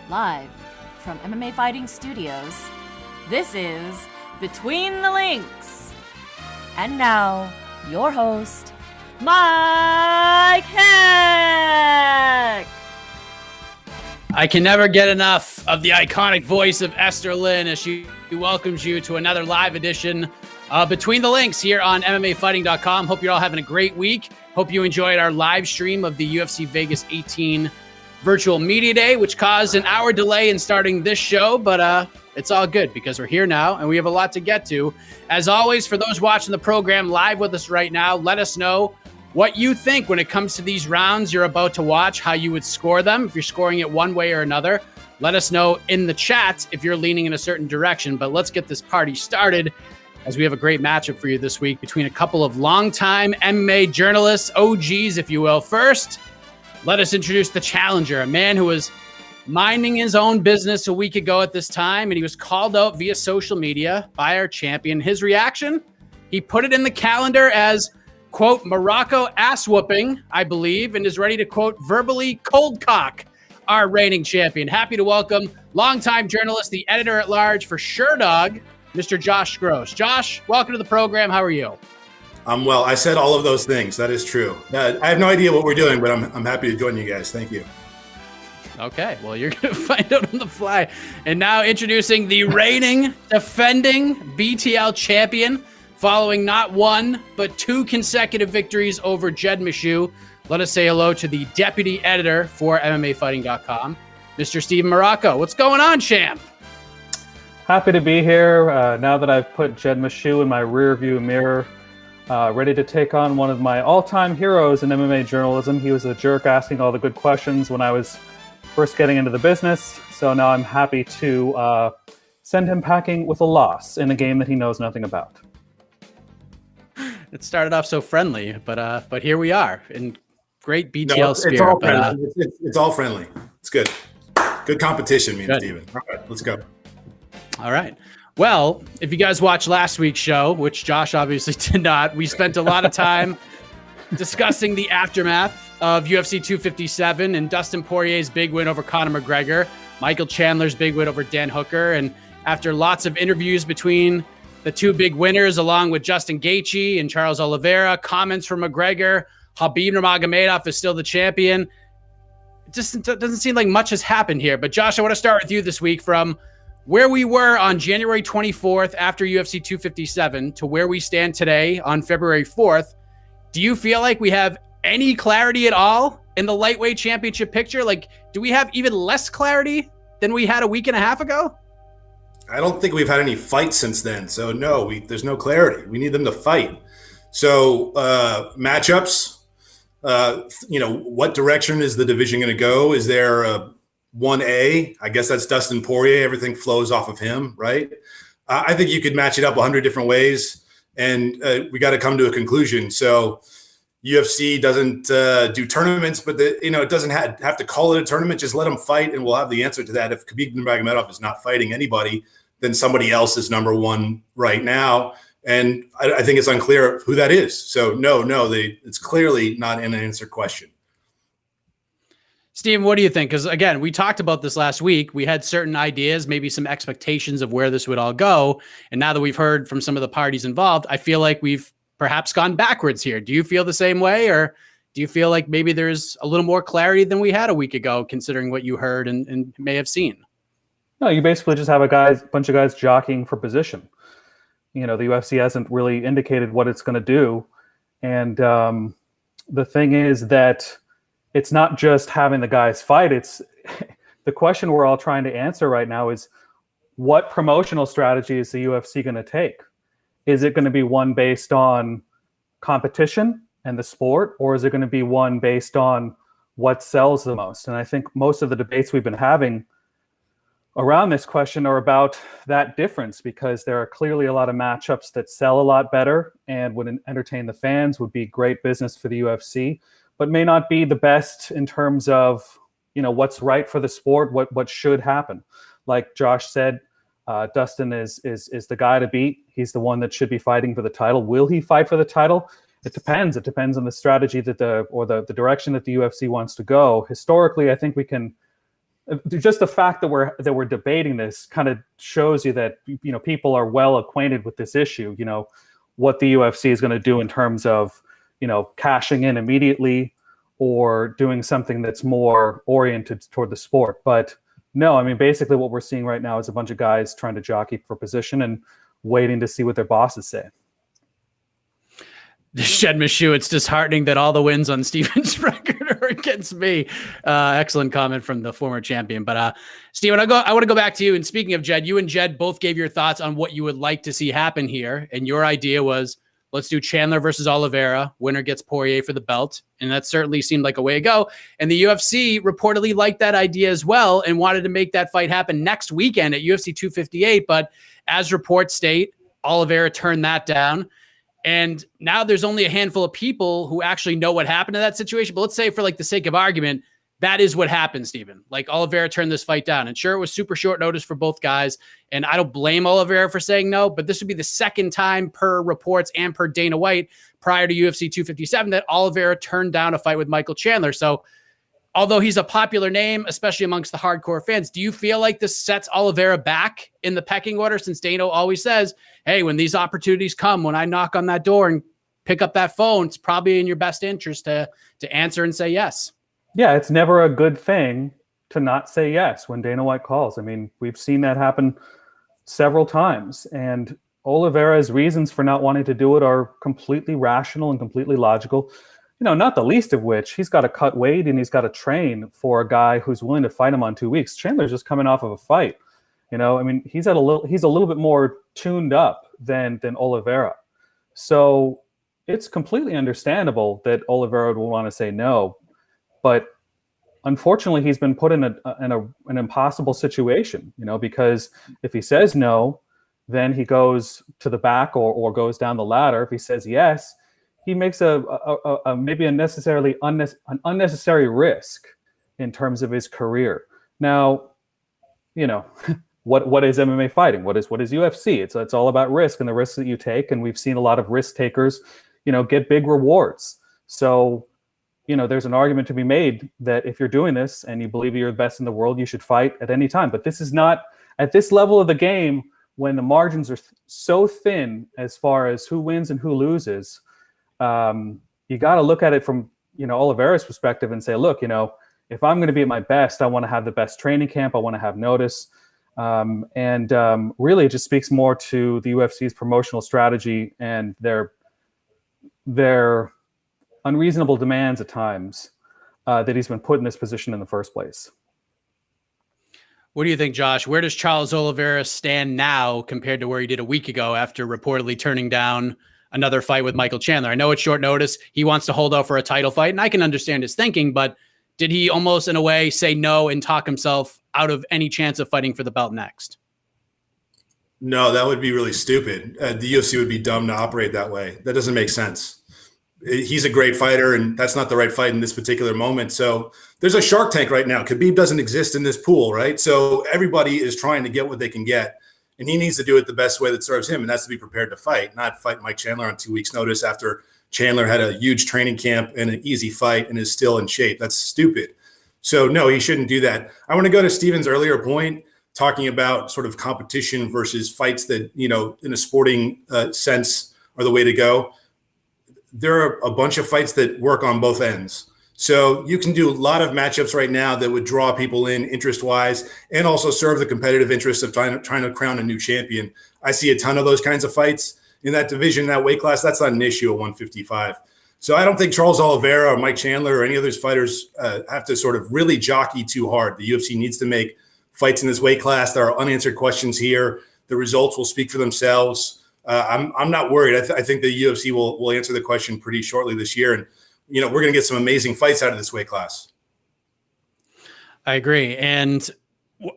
Live from MMA Fighting Studios, this is Between the Links. And now, your host, Mike Heck. I can never get enough of the iconic voice of Esther Lynn as she welcomes you to another live edition of Between the Links here on MMAfighting.com. Hope you're all having a great week. Hope you enjoyed our live stream of the UFC Vegas 18 virtual media day, which caused an hour delay in starting this show, but it's all good because we're here now and we have a lot to get to. As always, for those watching the program live with us right now, let us know what you think when it comes to these rounds you're about to watch, how you would score them. If you're scoring it one way or another, let us know in the chat if you're leaning in a certain direction. But let's get this party started as we have a great matchup for you this week between a couple of longtime MMA journalists, OGs, if you will. First, let us introduce the challenger, a man who was minding his own business a week ago at this time, and he was called out via social media by our champion. His reaction? He put it in the calendar as, quote, Morocco ass whooping, I believe, and is ready to, quote, verbally cold cock our reigning champion. Happy to welcome longtime journalist, the editor at large for SureDog, Mr. Josh Gross. Josh, welcome to the program. How are you? I'm well. I said all of those things. That is true. I have no idea what we're doing, but I'm happy to join you guys. Thank you. Okay, well, you're going to find out on the fly. And now introducing the reigning, defending BTL champion, following not one, but two consecutive victories over Jed Meshew. Let us say hello to the deputy editor for MMAfighting.com, Mr. Steve Marrocco. What's going on, champ? Happy to be here. Now that I've put Jed Meshew in my rearview mirror, ready to take on one of my all-time heroes in MMA journalism. He was a jerk asking all the good questions when I was first getting into the business. So now I'm happy to send him packing with a loss in a game that he knows nothing about. It started off so friendly, but here we are in great BTL No, spirit. it's all friendly. It's all friendly. It's good. Good competition, me and Steven. All right, let's go. All right. Well, if you guys watched last week's show, which Josh obviously did not, we spent a lot of time discussing the aftermath of UFC 257 and Dustin Poirier's big win over Conor McGregor, Michael Chandler's big win over Dan Hooker. And after lots of interviews between the two big winners, along with Justin Gaethje and Charles Oliveira, comments from McGregor, Khabib Nurmagomedov is still the champion. It just doesn't seem like much has happened here. But Josh, I want to start with you this week from where we were on January 24th after UFC 257 to where we stand today on February 4th. Do you feel like we have any clarity at all in the lightweight championship picture? Like, do we have even less clarity than we had a week and a half ago? I don't think we've had any fights since then. So no, there's no clarity. We need them to fight. So matchups, what direction is the division going to go? Is there a 1A? I guess that's Dustin Poirier. Everything flows off of him, right? I think you could match it up 100 different ways, and we got to come to a conclusion. So UFC doesn't do tournaments, but it doesn't have to call it a tournament. Just let them fight, and we'll have the answer to that. If Khabib Nurmagomedov is not fighting anybody, then somebody else is number one right now. And I think it's unclear who that is. So no, it's clearly not an unanswered question. Steven, what do you think? Because again, we talked about this last week. We had certain ideas, maybe some expectations of where this would all go. And now that we've heard from some of the parties involved, I feel like we've perhaps gone backwards here. Do you feel the same way? Or do you feel like maybe there's a little more clarity than we had a week ago, considering what you heard and may have seen? No, you basically just have a bunch of guys jockeying for position. The UFC hasn't really indicated what it's going to do. And the thing is that it's not just having the guys fight. It's the question we're all trying to answer right now is what promotional strategy is the UFC going to take? Is it going to be one based on competition and the sport, or is it going to be one based on what sells the most? And I think most of the debates we've been having around this question are about that difference, because there are clearly a lot of matchups that sell a lot better and would entertain the fans, would be great business for the UFC, but may not be the best in terms of, what's right for the sport, what should happen. Like Josh said, Dustin is the guy to beat. He's the one that should be fighting for the title. Will he fight for the title? It depends. It depends on the strategy that the direction that the UFC wants to go. Historically, I think we can just the fact that we're debating this kind of shows you that, people are well acquainted with this issue. What the UFC is going to do in terms of, cashing in immediately or doing something that's more oriented toward the sport. But no, I mean, basically what we're seeing right now is a bunch of guys trying to jockey for position and waiting to see what their bosses say. Shed Mishu, it's disheartening that all the wins on Steven's record are against me. Excellent comment from the former champion. But Steven, I want to go back to you. And speaking of Jed, you and Jed both gave your thoughts on what you would like to see happen here. And your idea was, let's do Chandler versus Oliveira. Winner gets Poirier for the belt. And that certainly seemed like a way to go. And the UFC reportedly liked that idea as well and wanted to make that fight happen next weekend at UFC 258. But as reports state, Oliveira turned that down. And now there's only a handful of people who actually know what happened to that situation. But let's say, for like the sake of argument, that is what happened, Steven. Like, Oliveira turned this fight down. And sure, it was super short notice for both guys. And I don't blame Oliveira for saying no, but this would be the second time per reports and per Dana White prior to UFC 257 that Oliveira turned down a fight with Michael Chandler. So although he's a popular name, especially amongst the hardcore fans, do you feel like this sets Oliveira back in the pecking order, since Dana always says, hey, when these opportunities come, when I knock on that door and pick up that phone, it's probably in your best interest to answer and say yes? Yeah, it's never a good thing to not say yes when Dana White calls. I mean, we've seen that happen several times. And Oliveira's reasons for not wanting to do it are completely rational and completely logical. Not the least of which, he's got to cut weight and he's got to train for a guy who's willing to fight him on 2 weeks. Chandler's just coming off of a fight. I mean, he's a little bit more tuned up than Oliveira. So it's completely understandable that Oliveira will want to say no, but unfortunately, he's been put in an impossible situation. Because if he says no, then he goes to the back or goes down the ladder. If he says yes, he makes maybe an unnecessary risk in terms of his career. Now, what is MMA fighting? What is UFC? It's all about risk and the risks that you take. And we've seen a lot of risk takers, get big rewards. So, there's an argument to be made that if you're doing this and you believe you're the best in the world, you should fight at any time. But this is not at this level of the game, when the margins are so thin as far as who wins and who loses. You got to look at it from, Oliveira's perspective and say, look, if I'm going to be at my best, I want to have the best training camp. I want to have notice. Really it just speaks more to the UFC's promotional strategy and their unreasonable demands at times, that he's been put in this position in the first place. What do you think, Josh? Where does Charles Oliveira stand now compared to where he did a week ago after reportedly turning down another fight with Michael Chandler? I know it's short notice. He wants to hold out for a title fight, and I can understand his thinking, but did he almost, in a way, say no and talk himself out of any chance of fighting for the belt next? No, that would be really stupid. The UFC would be dumb to operate that way. That doesn't make sense. He's a great fighter, and that's not the right fight in this particular moment. So there's a Shark Tank right now. Khabib doesn't exist in this pool, right? So everybody is trying to get what they can get, and he needs to do it the best way that serves him, and that's to be prepared to fight, not fight Mike Chandler on 2 weeks' notice after Chandler had a huge training camp and an easy fight and is still in shape. That's stupid. So no, he shouldn't do that. I want to go to Steven's earlier point, talking about sort of competition versus fights that, in a sporting sense are the way to go. There are a bunch of fights that work on both ends. So you can do a lot of matchups right now that would draw people in interest-wise and also serve the competitive interest of trying to crown a new champion. I see a ton of those kinds of fights in that division, that weight class. That's not an issue at 155. So I don't think Charles Oliveira or Mike Chandler or any of those fighters have to sort of really jockey too hard. The UFC needs to make fights in this weight class. There are unanswered questions here. The results will speak for themselves. I'm not worried. I think the UFC will answer the question pretty shortly this year. And, we're going to get some amazing fights out of this weight class. I agree. And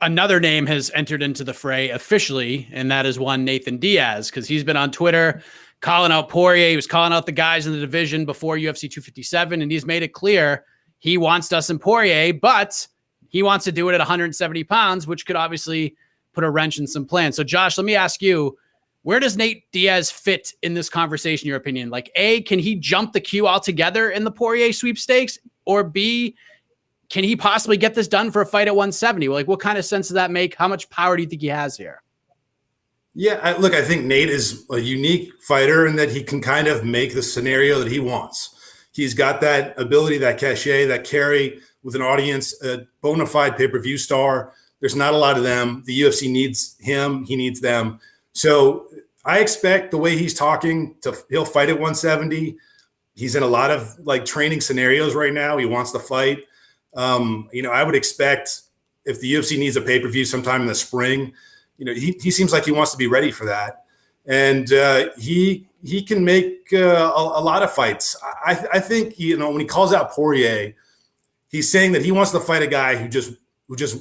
another name has entered into the fray officially, and that is one Nate Diaz, because he's been on Twitter calling out Poirier. He was calling out the guys in the division before UFC 257, and he's made it clear he wants Dustin Poirier, but he wants to do it at 170 pounds, which could obviously put a wrench in some plans. So, Josh, let me ask you, where does Nate Diaz fit in this conversation, in your opinion? Like, A, can he jump the queue altogether in the Poirier sweepstakes? Or B, can he possibly get this done for a fight at 170? Like, what kind of sense does that make? How much power do you think he has here? Yeah, I think Nate is a unique fighter in that he can kind of make the scenario that he wants. He's got that ability, that cachet, that carry with an audience, a bona fide pay-per-view star. There's not a lot of them. The UFC needs him. He needs them. So I expect the way he's talking he'll fight at 170. He's in a lot of like training scenarios right now. He wants to fight. I would expect if the UFC needs a pay-per-view sometime in the spring, he seems like he wants to be ready for that. And he can make a lot of fights. I think, when he calls out Poirier, he's saying that he wants to fight a guy who just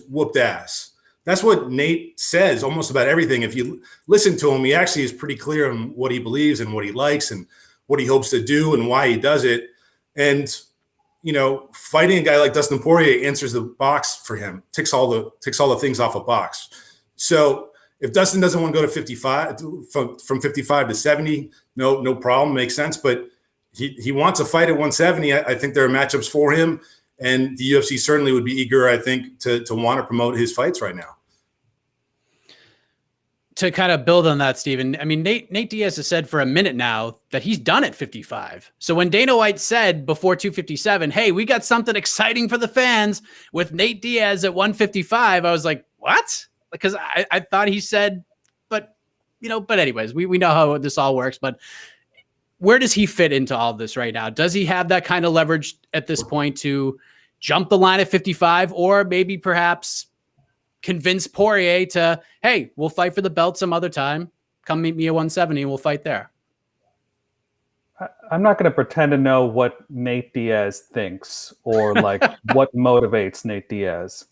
whooped ass. That's what Nate says almost about everything. If you listen to him, he actually is pretty clear on what he believes and what he likes and what he hopes to do and why he does it. And, fighting a guy like Dustin Poirier answers the box for him, ticks all the things off a box. So if Dustin doesn't want to go to 55, from 55 to 70, no problem, makes sense. But he wants a fight at 170. I think there are matchups for him, and the UFC certainly would be eager, I think, to want to promote his fights right now. To kind of build on that, Steven, I mean, Nate Diaz has said for a minute now that he's done at 55. So when Dana White said before 257, hey, we got something exciting for the fans with Nate Diaz at 155, I was like, what? Because I thought he said, but anyways, we know how this all works. But where does he fit into all of this right now? Does he have that kind of leverage at this point to jump the line at 55, or maybe perhaps convince Poirier to, hey, we'll fight for the belt some other time. Come meet me at 170 and we'll fight there. I'm not going to pretend to know what Nate Diaz thinks or like what motivates Nate Diaz.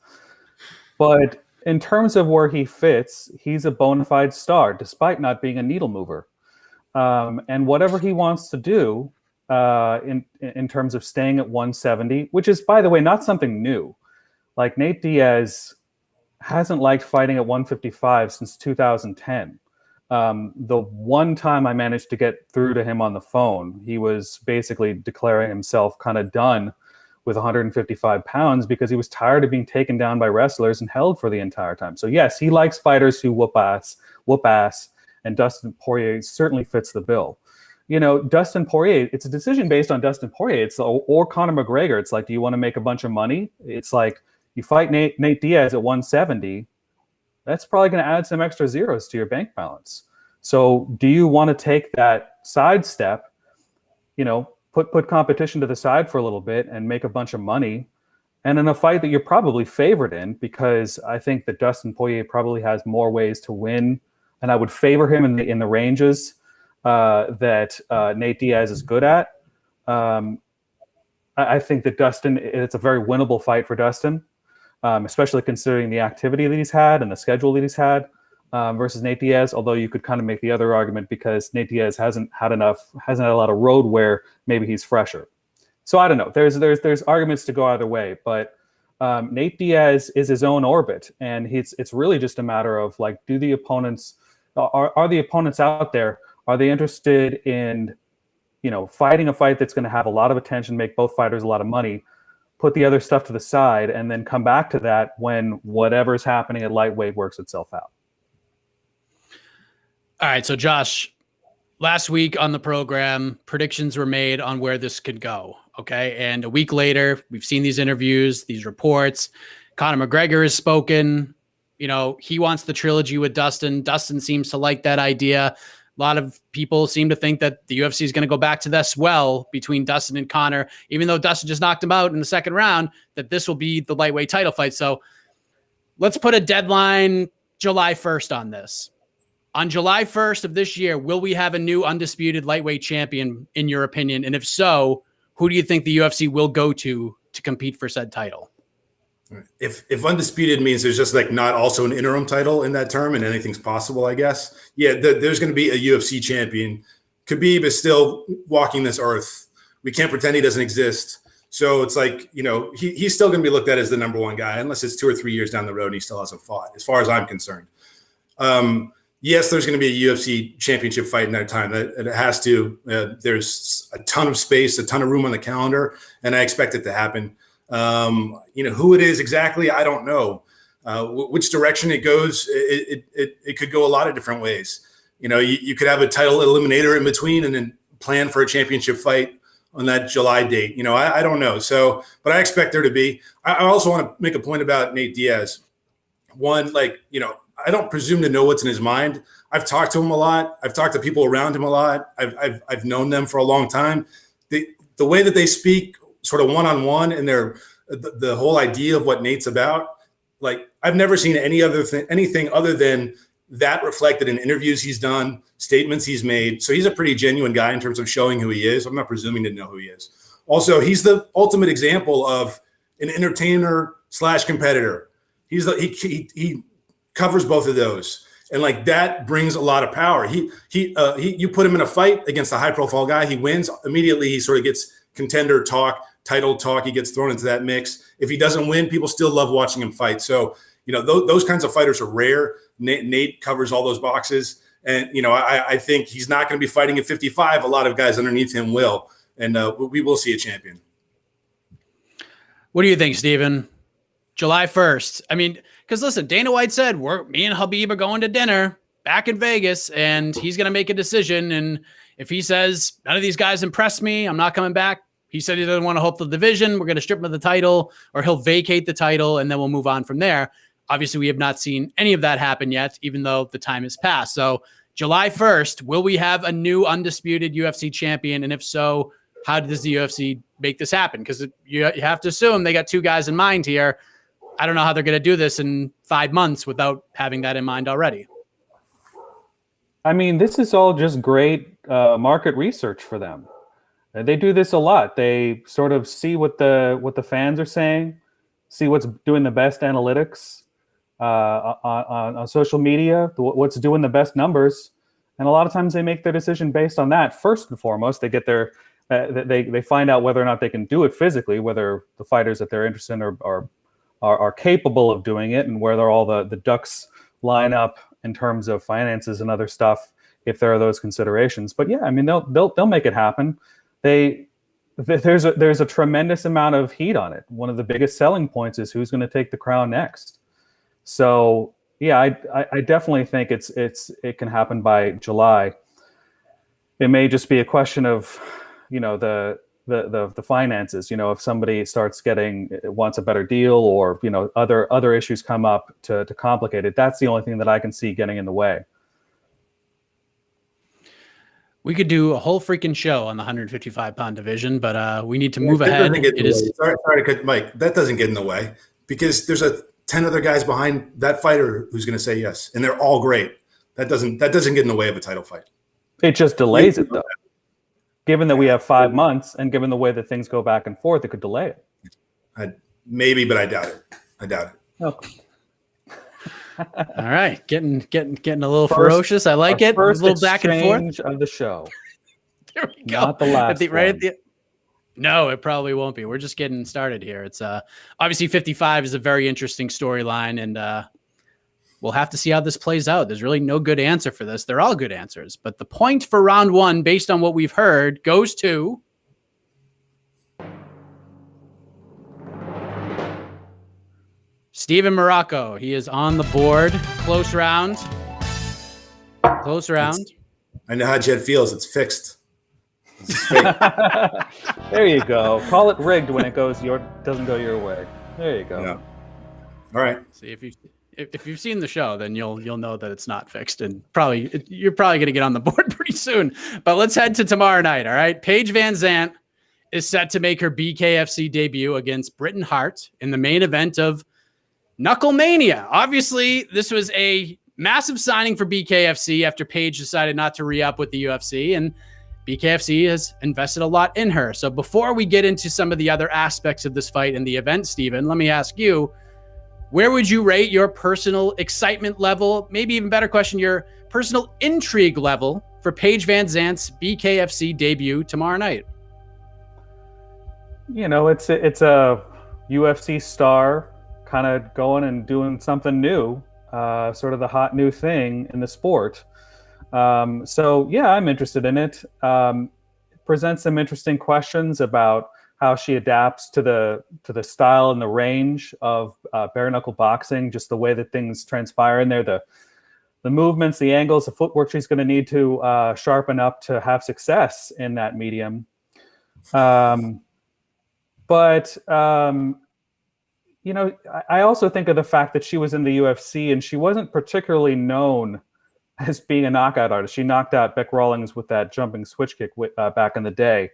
But in terms of where he fits, he's a bona fide star, despite not being a needle mover. And whatever he wants to do in terms of staying at 170, which is, by the way, not something new. Like Nate Diaz hasn't liked fighting at 155 since 2010. The one time I managed to get through to him on the phone, he was basically declaring himself kind of done with 155 pounds because he was tired of being taken down by wrestlers and held for the entire time. So yes, he likes fighters who whoop ass, and Dustin Poirier certainly fits the bill. Dustin Poirier, it's a decision based on Dustin Poirier. Or Conor McGregor. It's like, do you want to make a bunch of money? It's like, you fight Nate Diaz at 170, that's probably going to add some extra zeros to your bank balance. So do you want to take that sidestep, put competition to the side for a little bit and make a bunch of money, and in a fight that you're probably favored in, because I think that Dustin Poirier probably has more ways to win, and I would favor him in the ranges that Nate Diaz is good at. I think that it's a very winnable fight for Dustin. Especially considering the activity that he's had and the schedule that he's had versus Nate Diaz, although you could kind of make the other argument because Nate Diaz hasn't had a lot of road where maybe he's fresher. So I don't know. There's arguments to go either way, but Nate Diaz is his own orbit, and it's really just a matter of like, do the opponents are the opponents out there? Are they interested in fighting a fight that's going to have a lot of attention, make both fighters a lot of money? Put the other stuff to the side and then come back to that when whatever's happening at lightweight works itself out. All right. So Josh, last week on the program, predictions were made on where this could go. Okay. And a week later, we've seen these interviews, these reports. Conor McGregor has spoken. He wants the trilogy with Dustin. Dustin seems to like that idea. A lot of people seem to think that the UFC is going to go back to this well between Dustin and Conor, even though Dustin just knocked him out in the second round, that this will be the lightweight title fight. So let's put a deadline July 1st on this. On July 1st of this year, will we have a new undisputed lightweight champion, in your opinion? And if so, who do you think the UFC will go to compete for said title? If undisputed means there's just like not also an interim title in that term and anything's possible, I guess. Yeah, there's going to be a UFC champion. Khabib is still walking this earth. We can't pretend he doesn't exist. So it's like, he's still going to be looked at as the number one guy, unless it's 2 or 3 years down the road and he still hasn't fought, as far as I'm concerned. Yes, there's going to be a UFC championship fight in that time. It has to. There's a ton of space, a ton of room on the calendar, and I expect it to happen. Who it is exactly, I don't know. Which direction it goes, it could go a lot of different ways. You could have a title eliminator in between and then plan for a championship fight on that July date. I don't know. So, but I expect there to be. I also want to make a point about Nate Diaz. One, I don't presume to know what's in his mind. I've talked to him a lot. I've talked to people around him a lot. I've known them for a long time. The way that they speak, sort of one-on-one, and the whole idea of what Nate's about, I've never seen anything other than that reflected in interviews he's done, statements he's made. So he's a pretty genuine guy in terms of showing who he is. I'm not presuming to know who he is. Also, he's the ultimate example of an entertainer / competitor. He covers both of those, and that brings a lot of power. You put him in a fight against a high profile guy, he wins immediately. He sort of gets contender talk, title talk. He gets thrown into that mix. If he doesn't win, people still love watching him fight. So those kinds of fighters are rare. Nate covers all those boxes, and I think he's not going to be fighting at 55. A lot of guys underneath him will, and we will see a champion. What do you think, Steven? July 1st. I mean, because listen, Dana White said me and Khabib are going to dinner back in Vegas, and he's going to make a decision. And if he says none of these guys impress me, I'm not coming back. He said he doesn't want to hold the division. We're going to strip him of the title, or he'll vacate the title, and then we'll move on from there. Obviously, we have not seen any of that happen yet, even though the time has passed. So July 1st, will we have a new undisputed UFC champion? And if so, how does the UFC make this happen? Because you have to assume they got two guys in mind here. I don't know how they're going to do this in 5 months without having that in mind already. I mean, this is all just great market research for them. They do this a lot. They sort of see what the fans are saying, see what's doing the best analytics on social media, what's doing the best numbers, and a lot of times they make their decision based on that. First and foremost, they get their they find out whether or not they can do it physically, whether the fighters that they're interested in are capable of doing it, and whether all the ducks line up in terms of finances and other stuff, if there are those considerations. But yeah, I mean, they'll make it happen. There's a tremendous amount of heat on it. One of the biggest selling points is who's going to take the crown next. So yeah, I definitely think it can happen by July. It may just be a question of, the finances. If somebody wants a better deal, or other issues come up to complicate it. That's the only thing that I can see getting in the way. We could do a whole freaking show on the 155-pound division, but we need to move ahead. Sorry to cut Mike. That doesn't get in the way, because there's 10 other guys behind that fighter who's going to say yes, and they're all great. That doesn't get in the way of a title fight. It just delays it, though. Given that we have 5 months, and given the way that things go back and forth, it could delay it. Maybe, but I doubt it. Okay. All right, getting a little ferocious. I like it. A little back and forth of the show. There we go. Not the last one. No, it probably won't be. We're just getting started here. It's obviously 55 is a very interesting storyline, and we'll have to see how this plays out. There's really no good answer for this. They're all good answers, but the point for round one, based on what we've heard, goes to Steven Marrocco. He is on the board. Close round. I know how Jed feels. It's fixed. There you go. Call it rigged when it doesn't go your way. There you go. Yeah. All right. See, if you've seen the show, then you'll know that it's not fixed, and you're probably going to get on the board pretty soon. But let's head to tomorrow night. All right. Paige VanZant is set to make her BKFC debut against Britain Hart in the main event of KnuckleMania. Obviously, this was a massive signing for BKFC after Paige decided not to re-up with the UFC, and BKFC has invested a lot in her. So before we get into some of the other aspects of this fight and the event, Steven, let me ask you, where would you rate your personal excitement level, maybe even better question, your personal intrigue level for Paige VanZant's BKFC debut tomorrow night? It's a UFC star kind of going and doing something new, sort of the hot new thing in the sport. So yeah, I'm interested in it. It presents some interesting questions about how she adapts to the style and the range of bare knuckle boxing, just the way that things transpire in there, the movements, the angles, the footwork she's going to need to sharpen up to have success in that medium. But I also think of the fact that she was in the UFC and she wasn't particularly known as being a knockout artist. She knocked out Beck Rawlings with that jumping switch kick back in the day.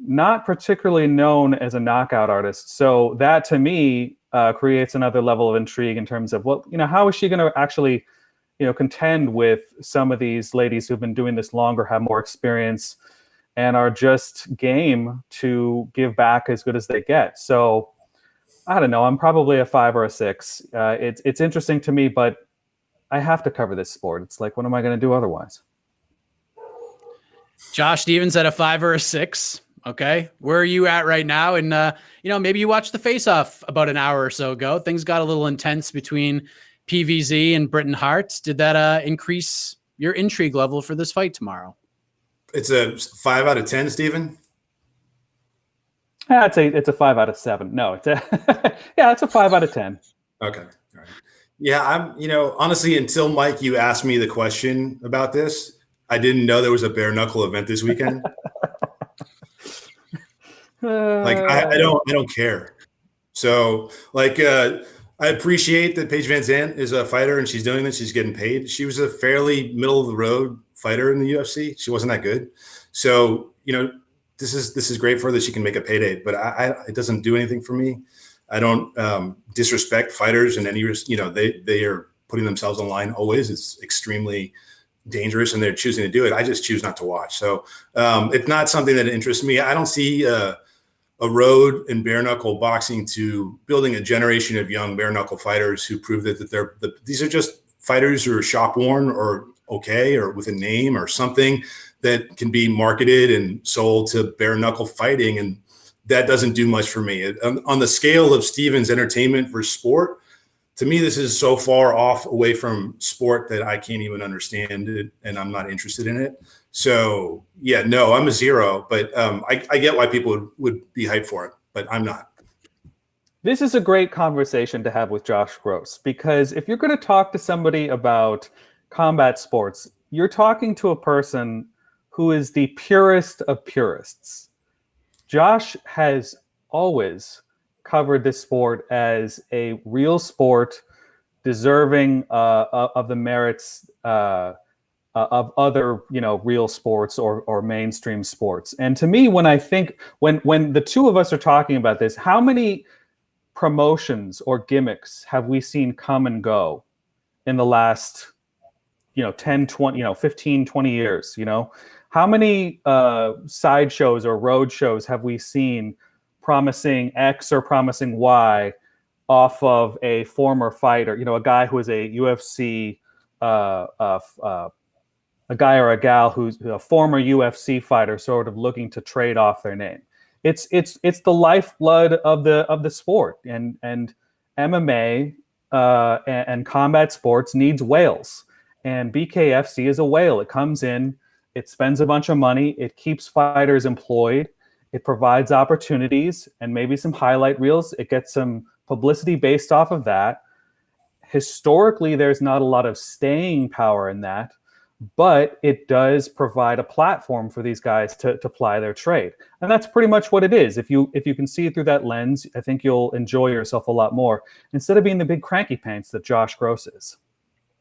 Not particularly known as a knockout artist. So that to me creates another level of intrigue in terms of, how is she going to actually, contend with some of these ladies who've been doing this longer, have more experience, and are just game to give back as good as they get. So I don't know. I'm probably a 5 or a 6. It's interesting to me, but I have to cover this sport. It's like, what am I going to do otherwise? Josh Stevens at a 5 or a 6. Okay. Where are you at right now? And, maybe you watched the face-off about an hour or so ago. Things got a little intense between PVZ and Britton Hart. Did that increase your intrigue level for this fight tomorrow? It's a 5 out of 10, Steven. I'd say it's a 5 out of 7. No, it's a 5 out of 10. Okay. All right. Yeah, I'm, honestly, until Mike, you asked me the question about this, I didn't know there was a bare knuckle event this weekend. I don't care. So I appreciate that Paige VanZant is a fighter and she's doing this. She's getting paid. She was a fairly middle of the road fighter in the UFC. She wasn't that good. So, this is great for her that she can make a payday, but it doesn't do anything for me. I don't disrespect fighters in any, they are putting themselves on the line always. It's extremely dangerous and they're choosing to do it. I just choose not to watch. So it's not something that interests me. I don't see a road in bare knuckle boxing to building a generation of young bare knuckle fighters who prove that these are just fighters who are shop worn or okay, or with a name or something that can be marketed and sold to bare knuckle fighting. And that doesn't do much for me. On the scale of Steven's entertainment for sport, to me, this is so far off away from sport that I can't even understand it and I'm not interested in it. So yeah, no, I'm a 0, but I get why people would be hyped for it, but I'm not. This is a great conversation to have with Josh Gross, because if you're going to talk to somebody about combat sports, you're talking to a person who is the purest of purists. Josh has always covered this sport as a real sport, deserving of the merits of other, real sports or mainstream sports. And to me, when the two of us are talking about this, how many promotions or gimmicks have we seen come and go in the last 10, 20, 15, 20 years? How many sideshows or road shows have we seen promising X or promising Y off of a former fighter, a guy who is a UFC, a guy or a gal who's a former UFC fighter sort of looking to trade off their name? It's the lifeblood of the sport, and MMA and combat sports needs whales, and BKFC is a whale. It comes in, it spends a bunch of money, it keeps fighters employed, it provides opportunities and maybe some highlight reels. It gets some publicity based off of that. Historically, there's not a lot of staying power in that, but it does provide a platform for these guys to ply their trade. And that's pretty much what it is. If you can see it through that lens, I think you'll enjoy yourself a lot more instead of being the big cranky pants that Josh Gross is.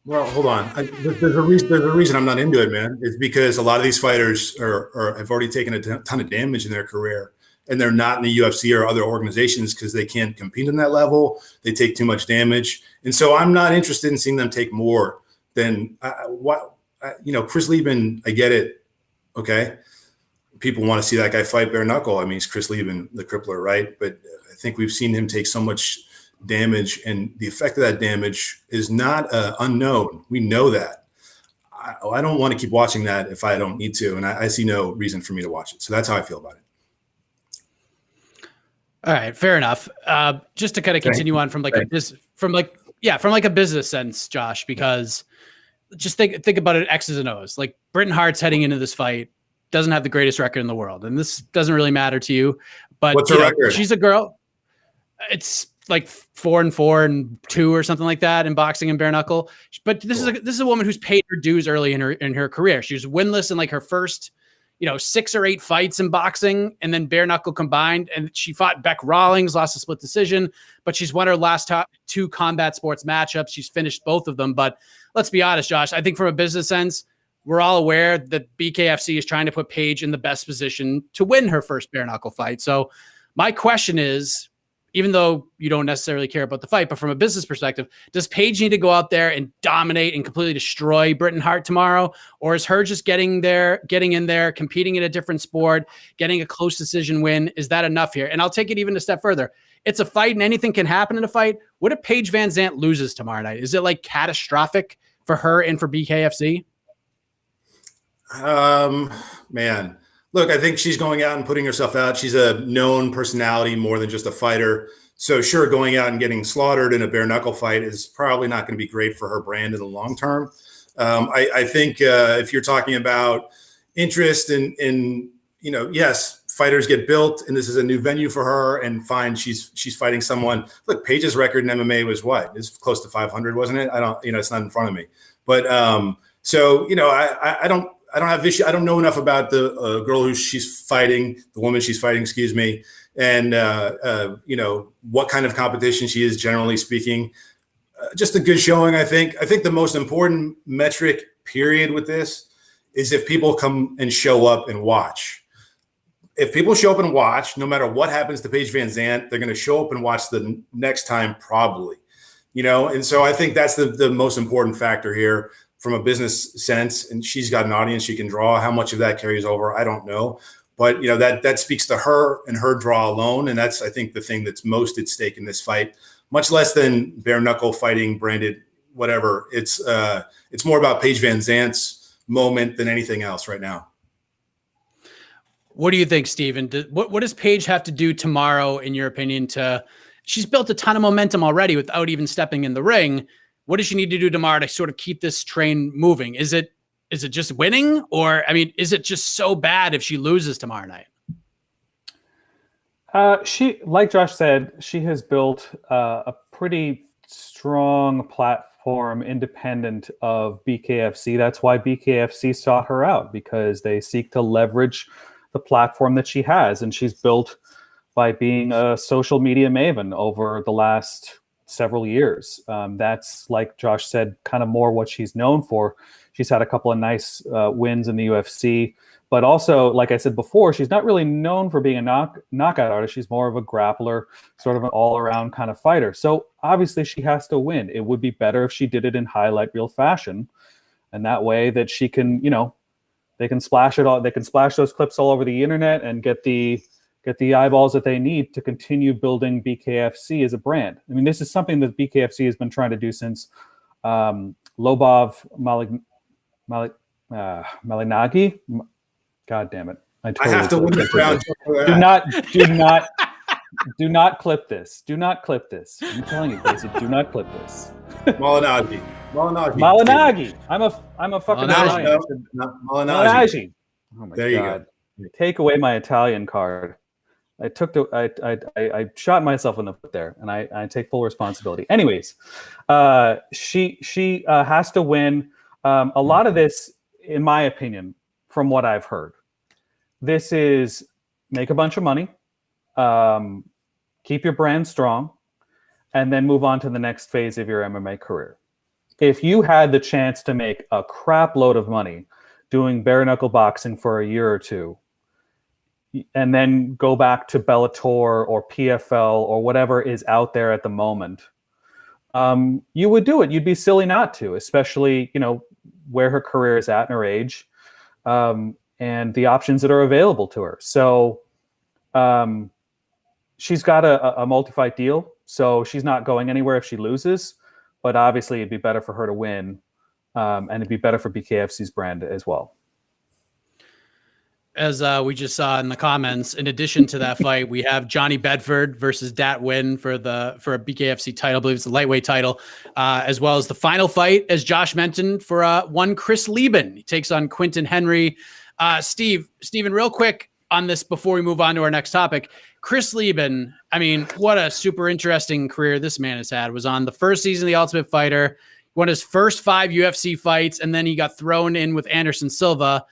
Well, hold on. There's a reason I'm not into it, man. It's because a lot of these fighters have already taken a ton of damage in their career, and they're not in the UFC or other organizations because they can't compete on that level. They take too much damage, and so I'm not interested in seeing them take more than what. Chris Leben, I get it. Okay. People want to see that guy fight bare knuckle. I mean, it's Chris Leben, the crippler, right? But I think we've seen him take so much damage, and the effect of that damage is not unknown. We know that. I don't want to keep watching that if I don't need to, and I see no reason for me to watch it. So that's how I feel about it. All right, fair enough. Just to kind of continue on from a business sense, Josh, because just think about it, X's and O's. Like Britton Hart's heading into this fight doesn't have the greatest record in the world, and this doesn't really matter to you. But what's her record? She's a girl. It's like 4-4-2 or something like that in boxing and bare knuckle. But this is a woman who's paid her dues early in her career. She was winless in like her first 6 or 8 fights in boxing, and then bare knuckle combined. And she fought Beck Rawlings, lost a split decision, but she's won her last 2 combat sports matchups. She's finished both of them. But let's be honest, Josh, I think from a business sense, we're all aware that BKFC is trying to put Paige in the best position to win her first bare knuckle fight. So my question is, even though you don't necessarily care about the fight, but from a business perspective, does Paige need to go out there and dominate and completely destroy Britain Hart tomorrow? Or is her just getting in there, competing in a different sport, getting a close decision win? Is that enough here? And I'll take it even a step further. It's a fight and anything can happen in a fight. What if Paige VanZant loses tomorrow night? Is it like catastrophic for her and for BKFC? Man. Look, I think she's going out and putting herself out. She's a known personality more than just a fighter. So sure, going out and getting slaughtered in a bare knuckle fight is probably not going to be great for her brand in the long term. I think if you're talking about interest in yes, fighters get built, and this is a new venue for her, and fine, she's fighting someone. Look, Paige's record in MMA was what? It's close to 500, wasn't it? I don't, it's not in front of me, but I don't have issue. I don't know enough about the girl who she's fighting, the woman she's fighting, excuse me, and what kind of competition she is, generally speaking. Just a good showing, I think. I think the most important metric, period, with this is if people come and show up and watch. If people show up and watch, no matter what happens to Paige VanZant, they're going to show up and watch the next time, probably. And so I think that's the most important factor here. From a business sense, and she's got an audience she can draw. How much of that carries over, I don't know. But that speaks to her and her draw alone, and that's, I think, the thing that's most at stake in this fight. Much less than bare knuckle fighting, branded, whatever. It's more about Paige VanZant's moment than anything else right now. What do you think, Steven? What does Paige have to do tomorrow, in your opinion? She's built a ton of momentum already without even stepping in the ring. What does she need to do tomorrow to sort of keep this train moving? Is it just winning, or is it just so bad if she loses tomorrow night? She, like Josh said, she has built a pretty strong platform independent of BKFC. That's why BKFC sought her out, because they seek to leverage the platform that she has, and she's built by being a social media maven over the last several years. That's, like Josh said, kind of more what she's known for. She's had a couple of nice wins in the UFC, but also, like I said before, she's not really known for being a knockout artist. She's more of a grappler, sort of an all-around kind of fighter. So obviously she has to win. It would be better if she did it in highlight reel fashion, and that way that she can, they can splash those clips all over the internet and get the eyeballs that they need to continue building BKFC as a brand. This is something that BKFC has been trying to do since Lobov Malinagi. God damn it! I have to win this round. Do not clip this. Do not clip this. I'm telling you, Casey, do not clip this. Malinagi. I'm a fucking Italian. Malinagi. Oh my there God. You go. Take away my Italian card. I shot myself in the foot there, and I take full responsibility. Anyways, she has to win. A lot of this, in my opinion, from what I've heard, this is make a bunch of money, keep your brand strong, and then move on to the next phase of your MMA career. If you had the chance to make a crap load of money doing bare knuckle boxing for a year or two, and then go back to Bellator or PFL or whatever is out there at the moment, you would do it. You'd be silly not to, especially, where her career is at and her age, and the options that are available to her. So she's got a multi-fight deal, so she's not going anywhere if she loses, but obviously it'd be better for her to win, and it'd be better for BKFC's brand as well. As we just saw in the comments, in addition to that fight, we have Johnny Bedford versus Dat Win for a BKFC title. I believe it's the lightweight title, as well as the final fight, as Josh mentioned, for one Chris Leben. He takes on Quinton Henry. Steven, real quick on this before we move on to our next topic. Chris Leben, I mean, what a super interesting career this man has had. Was on the first season of The Ultimate Fighter, won his first 5 UFC fights, and then he got thrown in with Anderson Silva.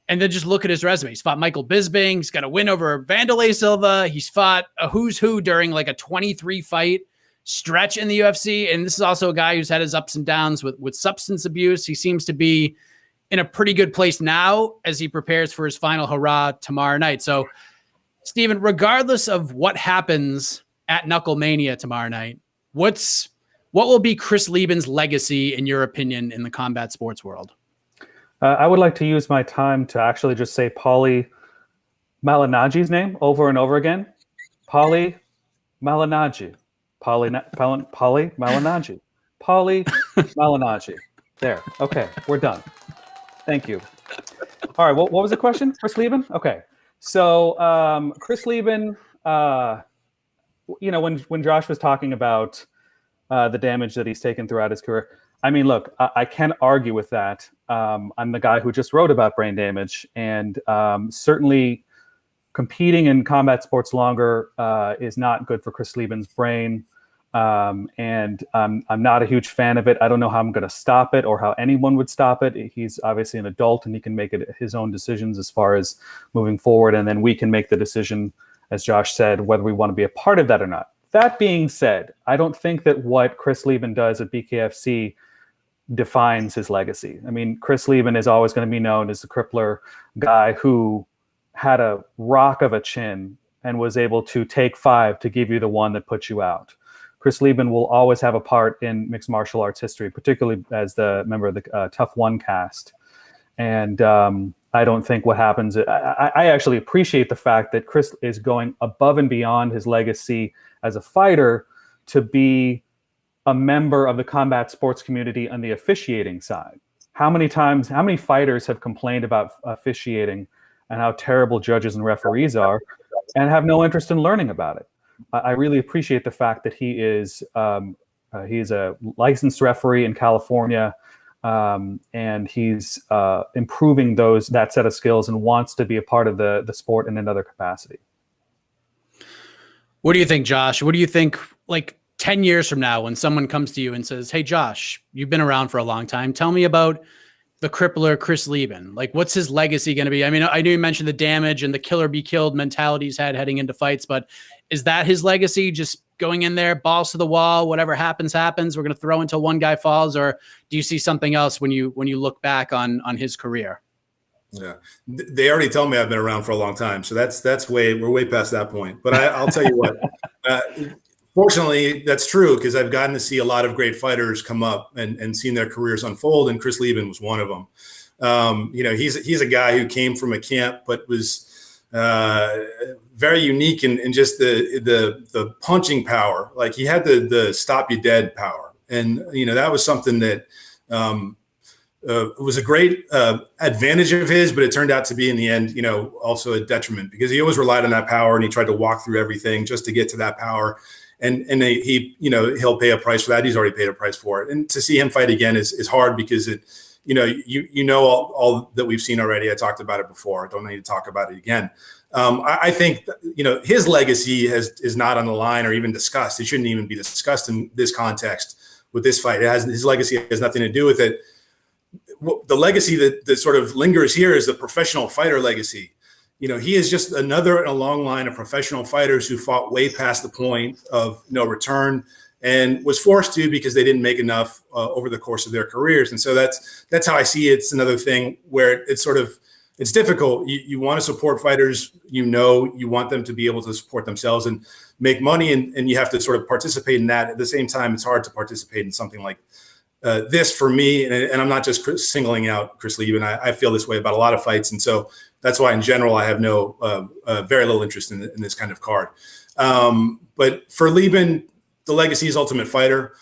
And then just look at his resume. He's fought Michael Bisping. He's got a win over Vanderlei Silva. He's fought a who's who during like a 23-fight stretch in the UFC. And this is also a guy who's had his ups and downs with substance abuse. He seems to be in a pretty good place now as he prepares for his final hurrah tomorrow night. So, Steven, regardless of what happens at KnuckleMania tomorrow night, what will be Chris Leben's legacy, in your opinion, in the combat sports world? I would like to use my time to actually just say Paulie Malignaggi's name over and over again. Paulie Malignaggi. Paulie Malignaggi. Paulie Malignaggi. There. Okay, we're done. Thank you. All right, what was the question? Chris Leben? Okay. So Chris Leben, when Josh was talking about the damage that he's taken throughout his career, I mean, look, I can't argue with that. I'm the guy who just wrote about brain damage, and certainly competing in combat sports longer is not good for Chris Leben's brain. And I'm not a huge fan of it. I don't know how I'm going to stop it or how anyone would stop it. He's obviously an adult and he can make his own decisions as far as moving forward. And then we can make the decision, as Josh said, whether we want to be a part of that or not. That being said, I don't think that what Chris Leben does at BKFC defines his legacy. I mean, Chris Leben is always going to be known as the crippler guy who had a rock of a chin and was able to take 5 to give you the one that puts you out. Chris Leben will always have a part in mixed martial arts history, particularly as the member of the Tough One cast. And I don't think what happens, I actually appreciate the fact that Chris is going above and beyond his legacy as a fighter to be a member of the combat sports community on the officiating side. How many fighters have complained about officiating and how terrible judges and referees are and have no interest in learning about it? I really appreciate the fact that he is a licensed referee in California, and he's improving that set of skills and wants to be a part of the sport in another capacity. What do you think, Josh? What do you think, like 10 years from now, when someone comes to you and says, "Hey, Josh, you've been around for a long time. Tell me about the crippler Chris Leben. Like, what's his legacy going to be?" I mean, I know you mentioned the damage and the kill or be killed mentality he's had heading into fights, but is that his legacy? Just going in there, balls to the wall, whatever happens, happens. We're going to throw until one guy falls, or do you see something else when you look back on his career? Yeah, they already tell me I've been around for a long time, so we're way past that point. But I'll tell you what. Fortunately, that's true, because I've gotten to see a lot of great fighters come up and seen their careers unfold, and Chris Leben was one of them. He's a guy who came from a camp, but was very unique in just the punching power. Like, he had the stop you dead power, and that was something that was a great advantage of his, but it turned out to be in the end, also a detriment, because he always relied on that power and he tried to walk through everything just to get to that power. And he'll pay a price for that. He's already paid a price for it. And to see him fight again is hard, because all that we've seen already. I talked about it before. I don't need to talk about it again. I think his legacy is not on the line or even discussed. It shouldn't even be discussed in this context with this fight. His legacy has nothing to do with it. The legacy that sort of lingers here is the professional fighter legacy. He is just another in a long line of professional fighters who fought way past the point of no return and was forced to, because they didn't make enough over the course of their careers. And so that's how I see it. It's another thing where it's difficult. You want to support fighters, you want them to be able to support themselves and make money, and you have to sort of participate in that. At the same time, it's hard to participate in something like this for me. And I'm not just singling out Chris Leben. I feel this way about a lot of fights. And so that's why, in general, I have very little interest in this kind of card. But for Leben, the legacy is Ultimate Fighter.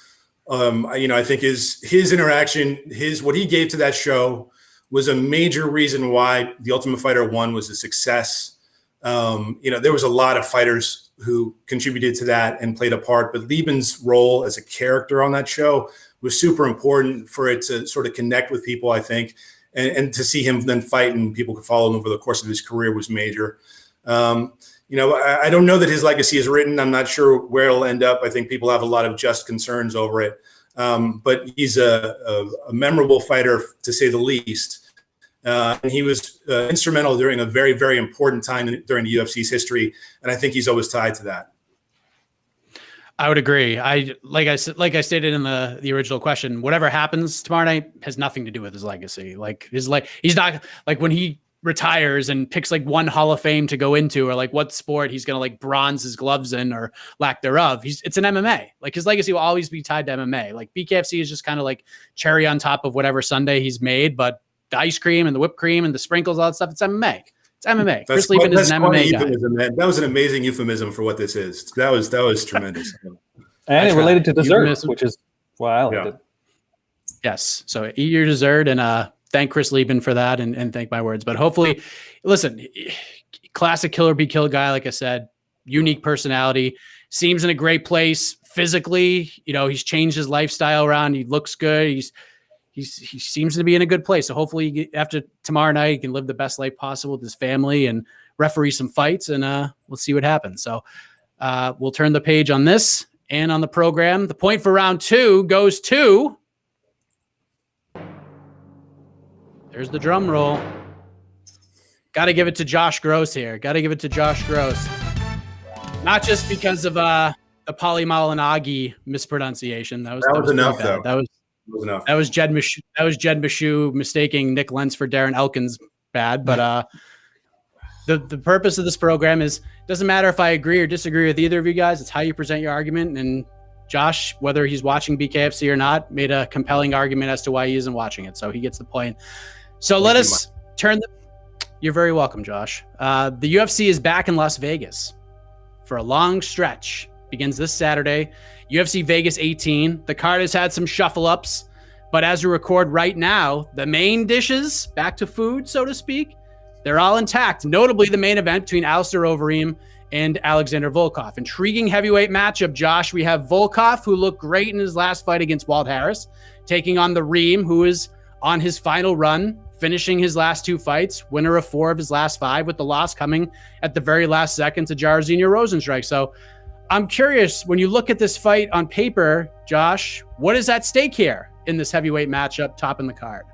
I think his interaction, what he gave to that show was a major reason why the Ultimate Fighter 1 was a success. There was a lot of fighters who contributed to that and played a part, but Leben's role as a character on that show was super important for it to sort of connect with people, I think. and to see him then fight and people could follow him over the course of his career was major. I don't know that his legacy is written. I'm not sure where it'll end up. I think people have a lot of just concerns over it. But he's a memorable fighter, to say the least. And he was instrumental during a very, very important time during the UFC's history. And I think he's always tied to that. I would agree. Like I stated in the original question, whatever happens tomorrow night has nothing to do with his legacy. He's not like when he retires and picks like one Hall of Fame to go into, or like what sport he's going to like bronze his gloves in or lack thereof. It's an MMA. Like his legacy will always be tied to MMA. Like BKFC is just kind of like cherry on top of whatever sundae he's made, but the ice cream and the whipped cream and the sprinkles, all that stuff, it's MMA. It's MMA. Chris Leben is an MMA guy. That was an amazing euphemism for what this is. That was tremendous. And it related to dessert, which is why I liked it. Yes. So eat your dessert and thank Chris Leben for that and thank my words. But hopefully, listen, classic kill or be killed guy, like I said, unique personality, seems in a great place physically. He's changed his lifestyle around. He looks good. He seems to be in a good place. So hopefully after tomorrow night, he can live the best life possible with his family and referee some fights, and we'll see what happens. So we'll turn the page on this and on the program. The point for round 2 goes to, there's the drum roll. Got to give it to Josh Gross here. Got to give it to Josh Gross. Not just because of the Paulie Malignaggi mispronunciation. That was enough, though. That was Jed Meshew mistaking Nick Lentz for Darren Elkins bad. But the purpose of this program is, doesn't matter if I agree or disagree with either of you guys. It's how you present your argument. And Josh, whether he's watching BKFC or not, made a compelling argument as to why he isn't watching it. So he gets the point. So let us turn you're very welcome, Josh. The UFC is back in Las Vegas for a long stretch. Begins this Saturday. UFC Vegas 18. The card has had some shuffle ups, but as we record right now, the main dishes, back to food, so to speak, they're all intact. Notably, the main event between Alistair Overeem and Alexander Volkov. Intriguing heavyweight matchup, Josh. We have Volkov, who looked great in his last fight against Walt Harris, taking on the Reem, who is on his final run, finishing his last 2 fights, winner of 4 of his last 5, with the loss coming at the very last second to Jairzinho Rozenstruik. So I'm curious, when you look at this fight on paper, Josh, what is at stake here in this heavyweight matchup, topping the card?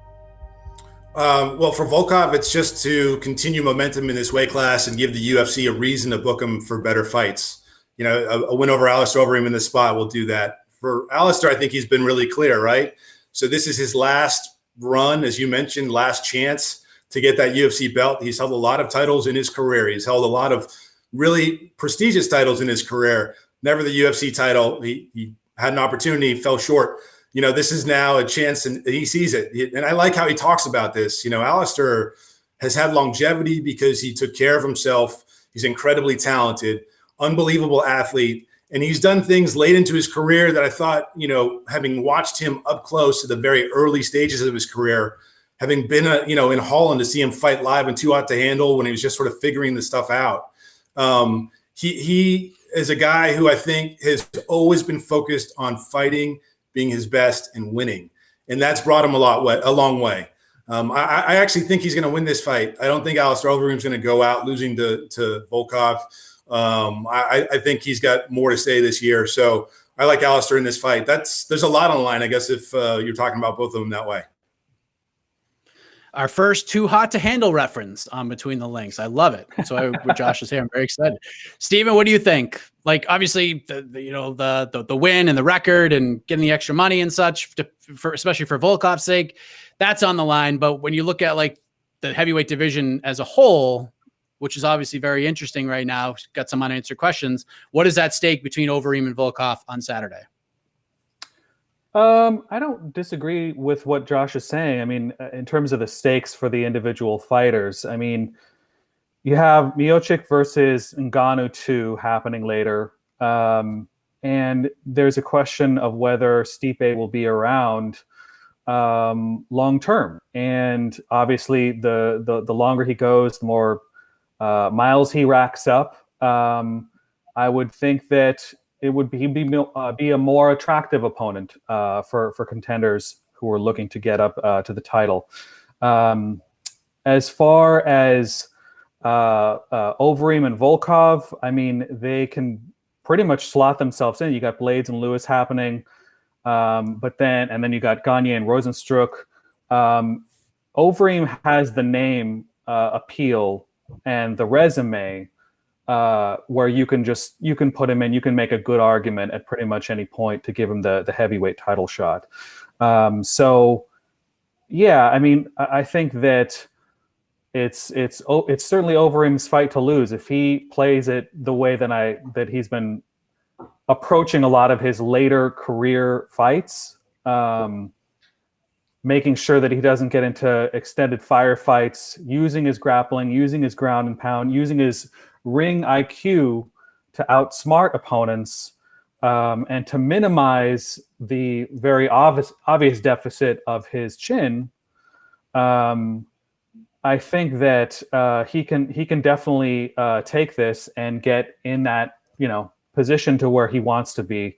Well, for Volkov, it's just to continue momentum in this weight class and give the UFC a reason to book him for better fights. A win over Alistair Overeem in this spot will do that. For Alistair, I think he's been really clear, right? So this is his last run, as you mentioned, last chance to get that UFC belt. He's held a lot of titles in his career. He's held a lot of really prestigious titles in his career. Never the UFC title. He had an opportunity, fell short. This is now a chance, and he sees it. And I like how he talks about this. Alistair has had longevity because he took care of himself. He's incredibly talented, unbelievable athlete. And he's done things late into his career that I thought, having watched him up close to the very early stages of his career, having been, in Holland to see him fight live and too hot to handle when he was just sort of figuring this stuff out. He is a guy who I think has always been focused on fighting, being his best, and winning. And that's brought him a long way. I actually think he's going to win this fight. I don't think Alistair Overeem's going to go out losing to Volkov. I think he's got more to say this year. So I like Alistair in this fight. There's a lot on the line, I guess, if you're talking about both of them that way. Our first too hot to handle reference on Between the Links. I love it. So with Josh is here, I'm very excited. Steven, what do you think? Like, obviously, the win and the record and getting the extra money and such, especially for Volkov's sake, that's on the line. But when you look at like the heavyweight division as a whole, which is obviously very interesting right now, got some unanswered questions. What is at stake between Overeem and Volkov on Saturday? I don't disagree with what Josh is saying. I mean, in terms of the stakes for the individual fighters, I mean, you have Miocic versus Ngannou 2 happening later. And there's a question of whether Stipe will be around long term. And obviously, the longer he goes, the more miles he racks up. I would think that it would be a more attractive opponent for contenders who are looking to get up to the title. As far as Overeem and Volkov, I mean, they can pretty much slot themselves in. You got Blades and Lewis happening, but then you got Gagne and Rosenstruck. Overeem has the name appeal and the resume where you can put him in. You can make a good argument at pretty much any point to give him the heavyweight title shot. So yeah, I mean, I think that it's certainly Overeem's fight to lose if he plays it the way that he's been approaching a lot of his later career fights, making sure that he doesn't get into extended firefights, using his grappling, using his ground and pound, using his ring IQ to outsmart opponents, and to minimize the very obvious deficit of his chin. I think that he can definitely take this and get in that position to where he wants to be,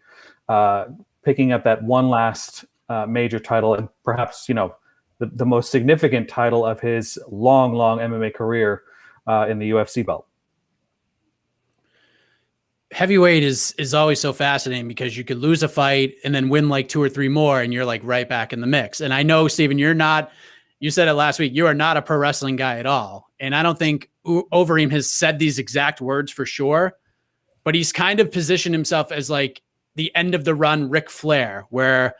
picking up that one last major title, and perhaps the most significant title of his long MMA career in the UFC belt. Heavyweight is always so fascinating because you could lose a fight and then win like 2 or 3 more, and you're like right back in the mix. And I know, Steven, you said it last week, you are not a pro wrestling guy at all. And I don't think Overeem has said these exact words for sure, but he's kind of positioned himself as like the end of the run Ric Flair, where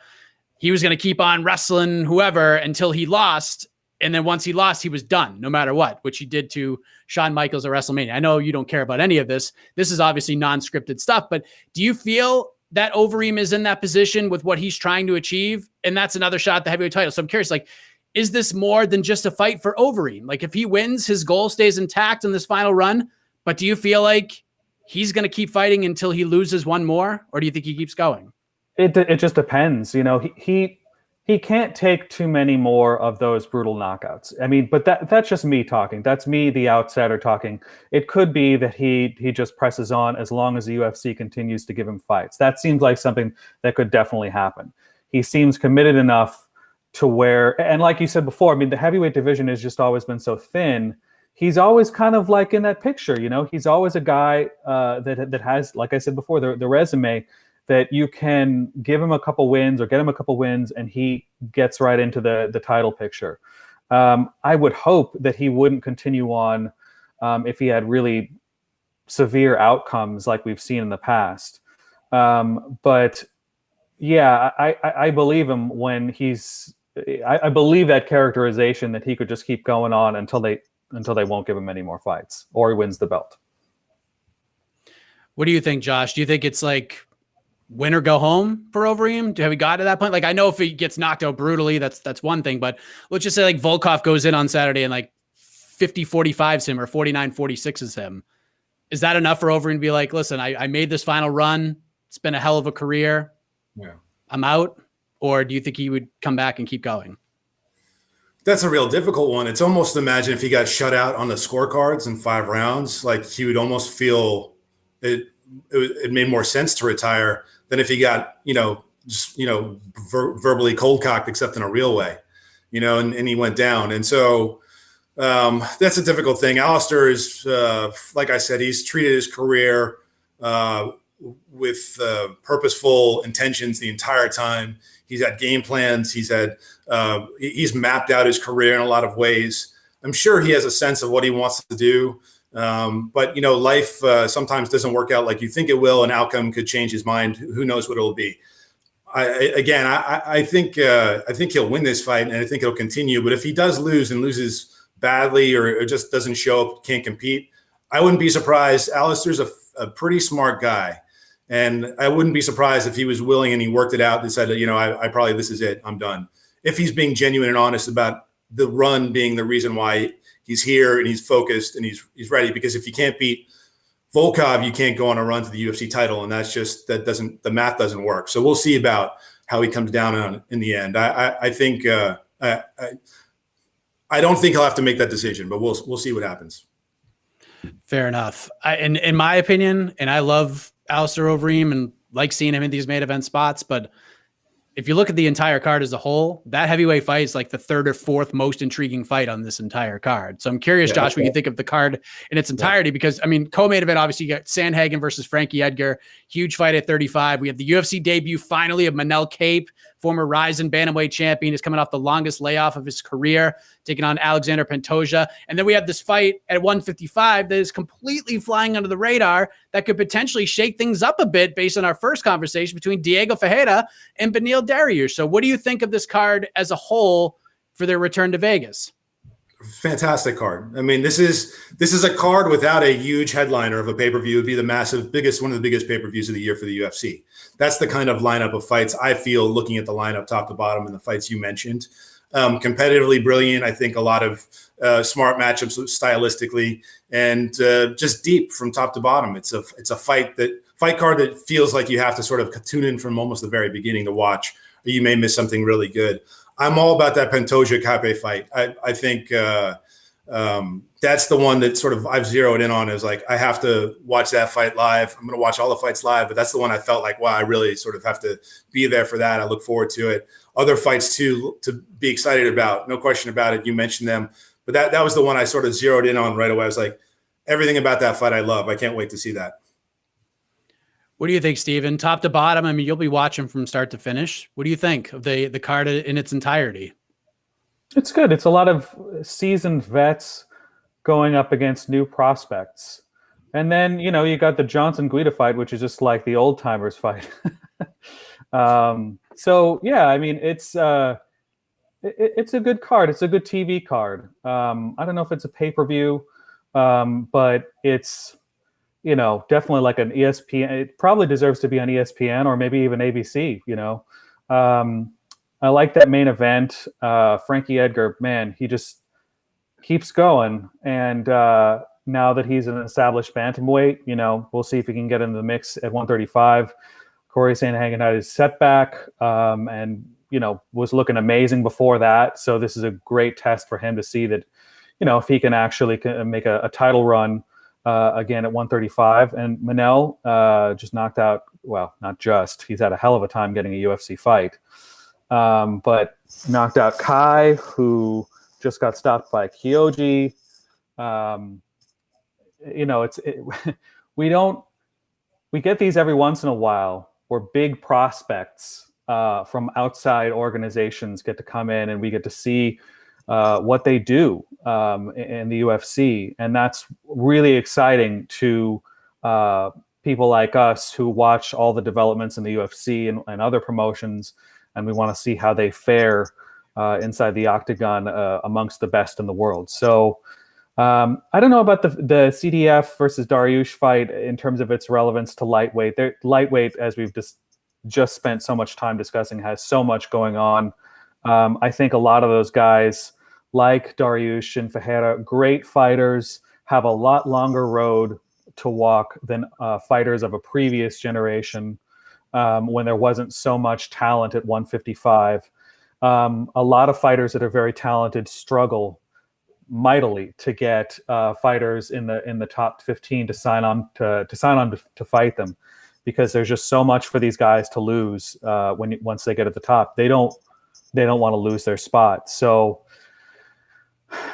he was going to keep on wrestling whoever until he lost. And then once he lost, he was done no matter what, which he did to Shawn Michaels at WrestleMania. I know you don't care about any of this. This is obviously non-scripted stuff, but do you feel that Overeem is in that position with what he's trying to achieve? And that's another shot at the heavyweight title. So I'm curious, like, is this more than just a fight for Overeem? Like, if he wins, his goal stays intact in this final run, but do you feel like he's going to keep fighting until he loses one more? Or do you think he keeps going? It just depends. He can't take too many more of those brutal knockouts. I mean, but that's just me talking. That's me, the outsider, talking. It could be that he just presses on as long as the UFC continues to give him fights. That seems like something that could definitely happen. He seems committed enough to where, and like you said before, I mean, the heavyweight division has just always been so thin. He's always kind of like in that picture, he's always a guy that has, like I said before, the resume that you can give him a couple wins or get him a couple wins and he gets right into the title picture. I would hope that he wouldn't continue on if he had really severe outcomes like we've seen in the past. But yeah, I believe him when I believe that characterization that he could just keep going on until they won't give him any more fights or he wins the belt. What do you think, Josh? Do you think it's like win or go home for Overeem? Have we got to that point? Like, I know if he gets knocked out brutally, that's one thing, but let's just say like Volkov goes in on Saturday and like 50-45s him or 49-46s him. Is that enough for Overeem to be like, listen, I made this final run. It's been a hell of a career. Yeah. I'm out. Or do you think he would come back and keep going? That's a real difficult one. It's almost, imagine if he got shut out on the scorecards in 5 rounds, like he would almost feel it made more sense to retire than if he got, verbally cold cocked, except in a real way, and he went down. And so that's a difficult thing. Alistair is, like I said, he's treated his career with purposeful intentions the entire time. He's had game plans. He's mapped out his career in a lot of ways. I'm sure he has a sense of what he wants to do. But life sometimes doesn't work out like you think it will. An outcome could change his mind. Who knows what it'll be? I think he'll win this fight, and I think it'll continue. But if he does lose and loses badly, or just doesn't show up, can't compete, I wouldn't be surprised. Alistair's a pretty smart guy, and I wouldn't be surprised if he was willing and he worked it out and said, I probably, this is it, I'm done. If he's being genuine and honest about the run being the reason why he's here and he's focused and he's ready, because if you can't beat Volkov, you can't go on a run to the UFC title. And the math doesn't work. So we'll see about how he comes down on in the end. I think, I don't think he'll have to make that decision, but we'll see what happens. Fair enough. In my opinion, and I love Alistair Overeem and like seeing him in these main event spots, but if you look at the entire card as a whole, that heavyweight fight is like the third or fourth most intriguing fight on this entire card. So I'm curious, Josh, what you think of the card in its entirety, because I mean, co-main event, obviously you got Sandhagen versus Frankie Edgar, huge fight at 35. We have the UFC debut finally of Manel Kape, former Ryzen bantamweight champion, is coming off the longest layoff of his career, taking on Alexander Pantoja. And then we have this fight at 155 that is completely flying under the radar that could potentially shake things up a bit based on our first conversation between Diego Ferreira and Beneil Dariush. So what do you think of this card as a whole for their return to Vegas? Fantastic card. I mean, this is a card without a huge headliner of a pay-per-view. It would be one of the biggest pay-per-views of the year for the UFC. That's the kind of lineup of fights I feel looking at the lineup top to bottom and the fights you mentioned. Competitively brilliant. I think a lot of smart matchups stylistically and just deep from top to bottom. It's a fight card that feels like you have to sort of tune in from almost the very beginning to watch, or you may miss something really good. I'm all about that Pantoja-Kape fight. I think that's the one that sort of I've zeroed in on, is like, I have to watch that fight live. I'm going to watch all the fights live, but that's the one I felt like, wow, I really sort of have to be there for that. I look forward to it. Other fights too, to be excited about, no question about it. You mentioned them, but that was the one I sort of zeroed in on right away. I was like, everything about that fight I love. I can't wait to see that. What do you think, Steven? Top to bottom, I mean, you'll be watching from start to finish. What do you think of the card in its entirety? It's good. It's a lot of seasoned vets going up against new prospects. And then, you got the Johnson-Guida fight, which is just like the old-timers fight. So, yeah, I mean, it's a good card. It's a good TV card. I don't know if it's a pay-per-view, but it's... definitely like an ESPN. It probably deserves to be on ESPN or maybe even ABC. I like that main event. Frankie Edgar, man, he just keeps going. And now that he's an established bantamweight, we'll see if he can get into the mix at 135. Corey Sandhagen had his setback and, was looking amazing before that. So this is a great test for him to see that, if he can actually make a title run again at 135. And Manel just knocked out, well, not just, he's had a hell of a time getting a UFC fight, but knocked out Kai, who just got stopped by Kyoji. We get these every once in a while where big prospects from outside organizations get to come in and we get to see what they do in the UFC. And that's really exciting to people like us who watch all the developments in the UFC and other promotions. And we want to see how they fare inside the octagon amongst the best in the world. So I don't know about the CDF versus Dariush fight in terms of its relevance to lightweight. Lightweight, as we've just spent so much time discussing, has so much going on. I think a lot of those guys, like Dariush and Ferreira, great fighters, have a lot longer road to walk than fighters of a previous generation when there wasn't so much talent at 155. A lot of fighters that are very talented struggle mightily to get fighters in the top 15 to sign on to fight them, because there's just so much for these guys to lose once they get at the top. They don't want to lose their spot. So,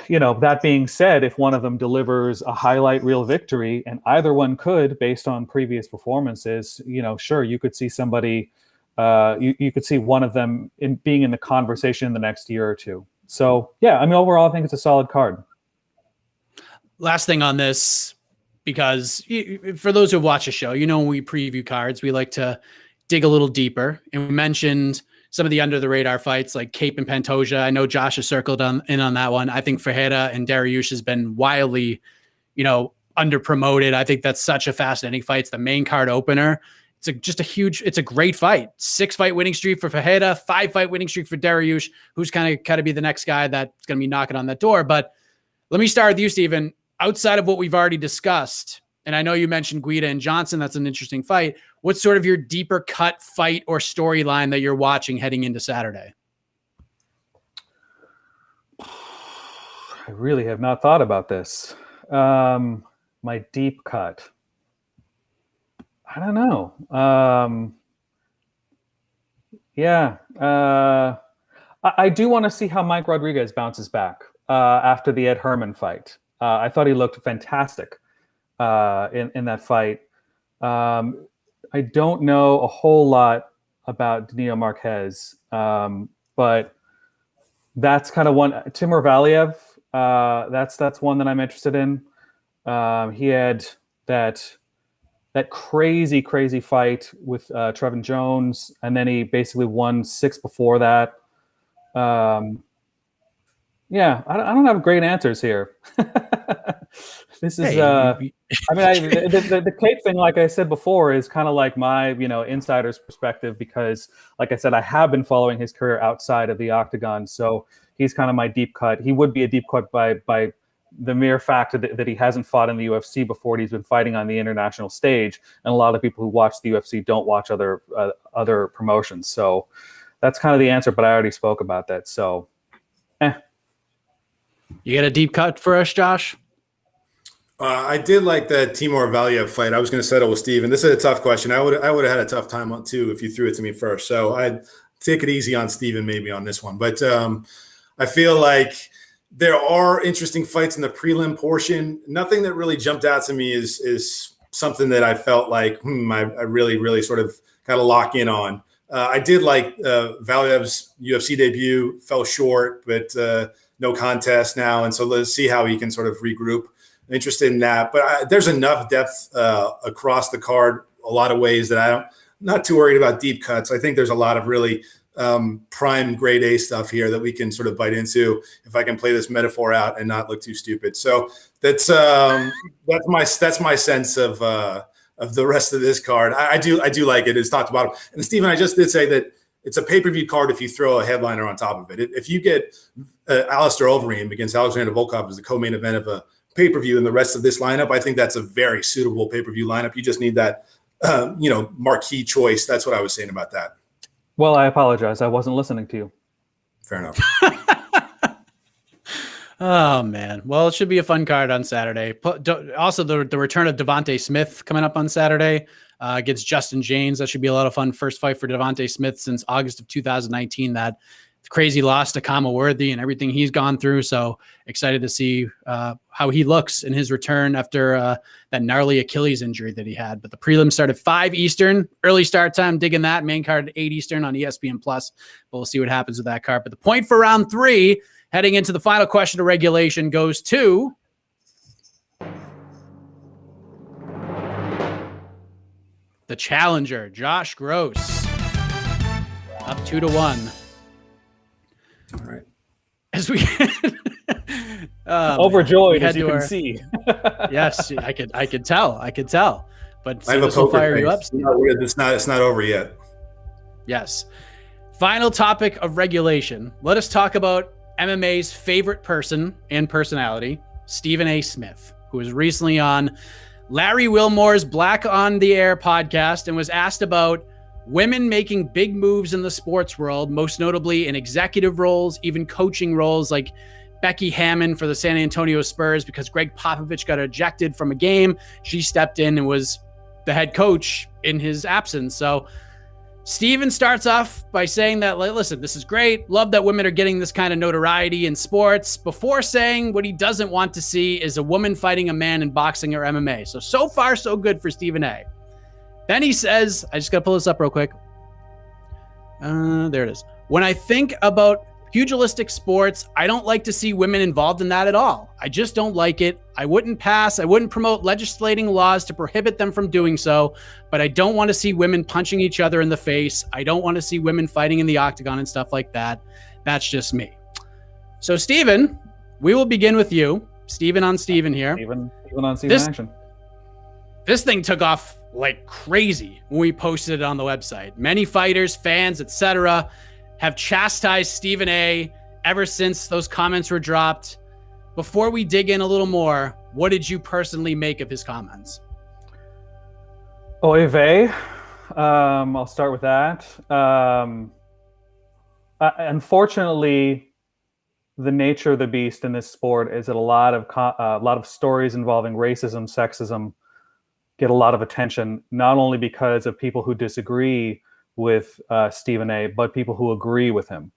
that being said, if one of them delivers a highlight reel victory, and either one could, based on previous performances, sure, you could see somebody, you could see one of them being in the conversation in the next year or two. So, yeah, I mean, overall, I think it's a solid card. Last thing on this, because for those who watch the show, when we preview cards, we like to dig a little deeper. And we mentioned some of the under the radar fights like Kape and Pantoja. I know Josh has circled in on that one. I think Ferreira and Dariush has been wildly, under promoted. I think that's such a fascinating fight. It's the main card opener. It's a great fight. 6-fight winning streak for Ferreira, 5-fight winning streak for Dariush, who's kind of be the next guy that's going to be knocking on that door. But let me start with you, Steven. Outside of what we've already discussed, and I know you mentioned Guida and Johnson, that's an interesting fight. What's sort of your deeper cut fight or storyline that you're watching heading into Saturday? I really have not thought about this. My deep cut. I don't know. Yeah. I do want to see how Mike Rodriguez bounces back after the Ed Herman fight. I thought he looked fantastic in that fight. I don't know a whole lot about Danilo Marquez, but that's kind of one. Timur Valiev, that's one that I'm interested in. He had that crazy fight with Trevin Jones, and then he basically won 6 before that. Yeah, I don't have great answers here. This is, the Kate thing, like I said before, is kind of like my, insider's perspective, because, like I said, I have been following his career outside of the octagon. So he's kind of my deep cut. He would be a deep cut by the mere fact that he hasn't fought in the UFC before. He's been fighting on the international stage, and a lot of people who watch the UFC don't watch other promotions. So that's kind of the answer, but I already spoke about that. So, You got a deep cut for us, Josh? I did like that Timur Valiev fight. I was going to settle with Steve, and this is a tough question. I would have had a tough time on too if you threw it to me first. So I'd take it easy on Steven maybe on this one. But I feel like there are interesting fights in the prelim portion. Nothing that really jumped out to me is something that I felt like I really sort of got to lock in on. I did like Valiev's UFC debut. Fell short, but no contest now, and so let's see how he can sort of regroup. Interested in that, but there's enough depth across the card, a lot of ways that I'm not too worried about deep cuts. I think there's a lot of really prime grade A stuff here that we can sort of bite into if I can play this metaphor out and not look too stupid. So that's my sense of the rest of this card. I do like it. It's top to bottom. And Stephen, I just did say that it's a pay-per-view card if you throw a headliner on top of it. If you get Alistair Overeem against Alexander Volkov as the co-main event of a pay-per-view and the rest of this lineup, I think that's a very suitable pay-per-view lineup. You just need that, marquee choice. That's what I was saying about that. Well, I apologize. I wasn't listening to you. Fair enough. Oh, man. Well, it should be a fun card on Saturday. Also, the return of Devontae Smith coming up on Saturday against Justin James. That should be a lot of fun. First fight for Devontae Smith since August of 2019. That crazy loss to Kama Worthy and everything he's gone through. So excited to see how he looks in his return after that gnarly Achilles injury that he had. But the prelim started 5 Eastern, early start time, digging that. Main card 8 Eastern on ESPN+. But we'll see what happens with that card. But the point for round 3, heading into the final question of regulation, goes to the challenger, Josh Gross, up 2-1. All right. As we overjoyed, as you can see. Yes, I could tell. But I have a this will poker fire face. you up, Steve. It's not over yet. Yes. Final topic of regulation. Let us talk about MMA's favorite person and personality, Stephen A. Smith, who was recently on Larry Wilmore's Black on the Air podcast and was asked about women making big moves in the sports world, most notably in executive roles, even coaching roles, like Becky Hammon for the San Antonio Spurs, because Greg Popovich got ejected from a game. She stepped in and was the head coach in his absence. So Steven starts off by saying that, listen, this is great. Love that women are getting this kind of notoriety in sports, before saying what he doesn't want to see is a woman fighting a man in boxing or MMA. So far, so good for Stephen A. Then he says, I just got to pull this up real quick. There it is. When I think about pugilistic sports, I don't like to see women involved in that at all. I just don't like it. I wouldn't promote legislating laws to prohibit them from doing so, but I don't want to see women punching each other in the face. I don't want to see women fighting in the octagon and stuff like that. That's just me. So, Steven, we will begin with you. Steven on Steven here. Steven on Steven action. This thing took off like crazy when we posted it on the website. Many fighters, fans, etc., have chastised Stephen A. ever since those comments were dropped. Before we dig in a little more, what did you personally make of his comments? Oy vey. I'll start with that. Unfortunately, the nature of the beast in this sport is that a lot of stories involving racism, sexism, get a lot of attention, not only because of people who disagree, with Stephen A, but people who agree with him.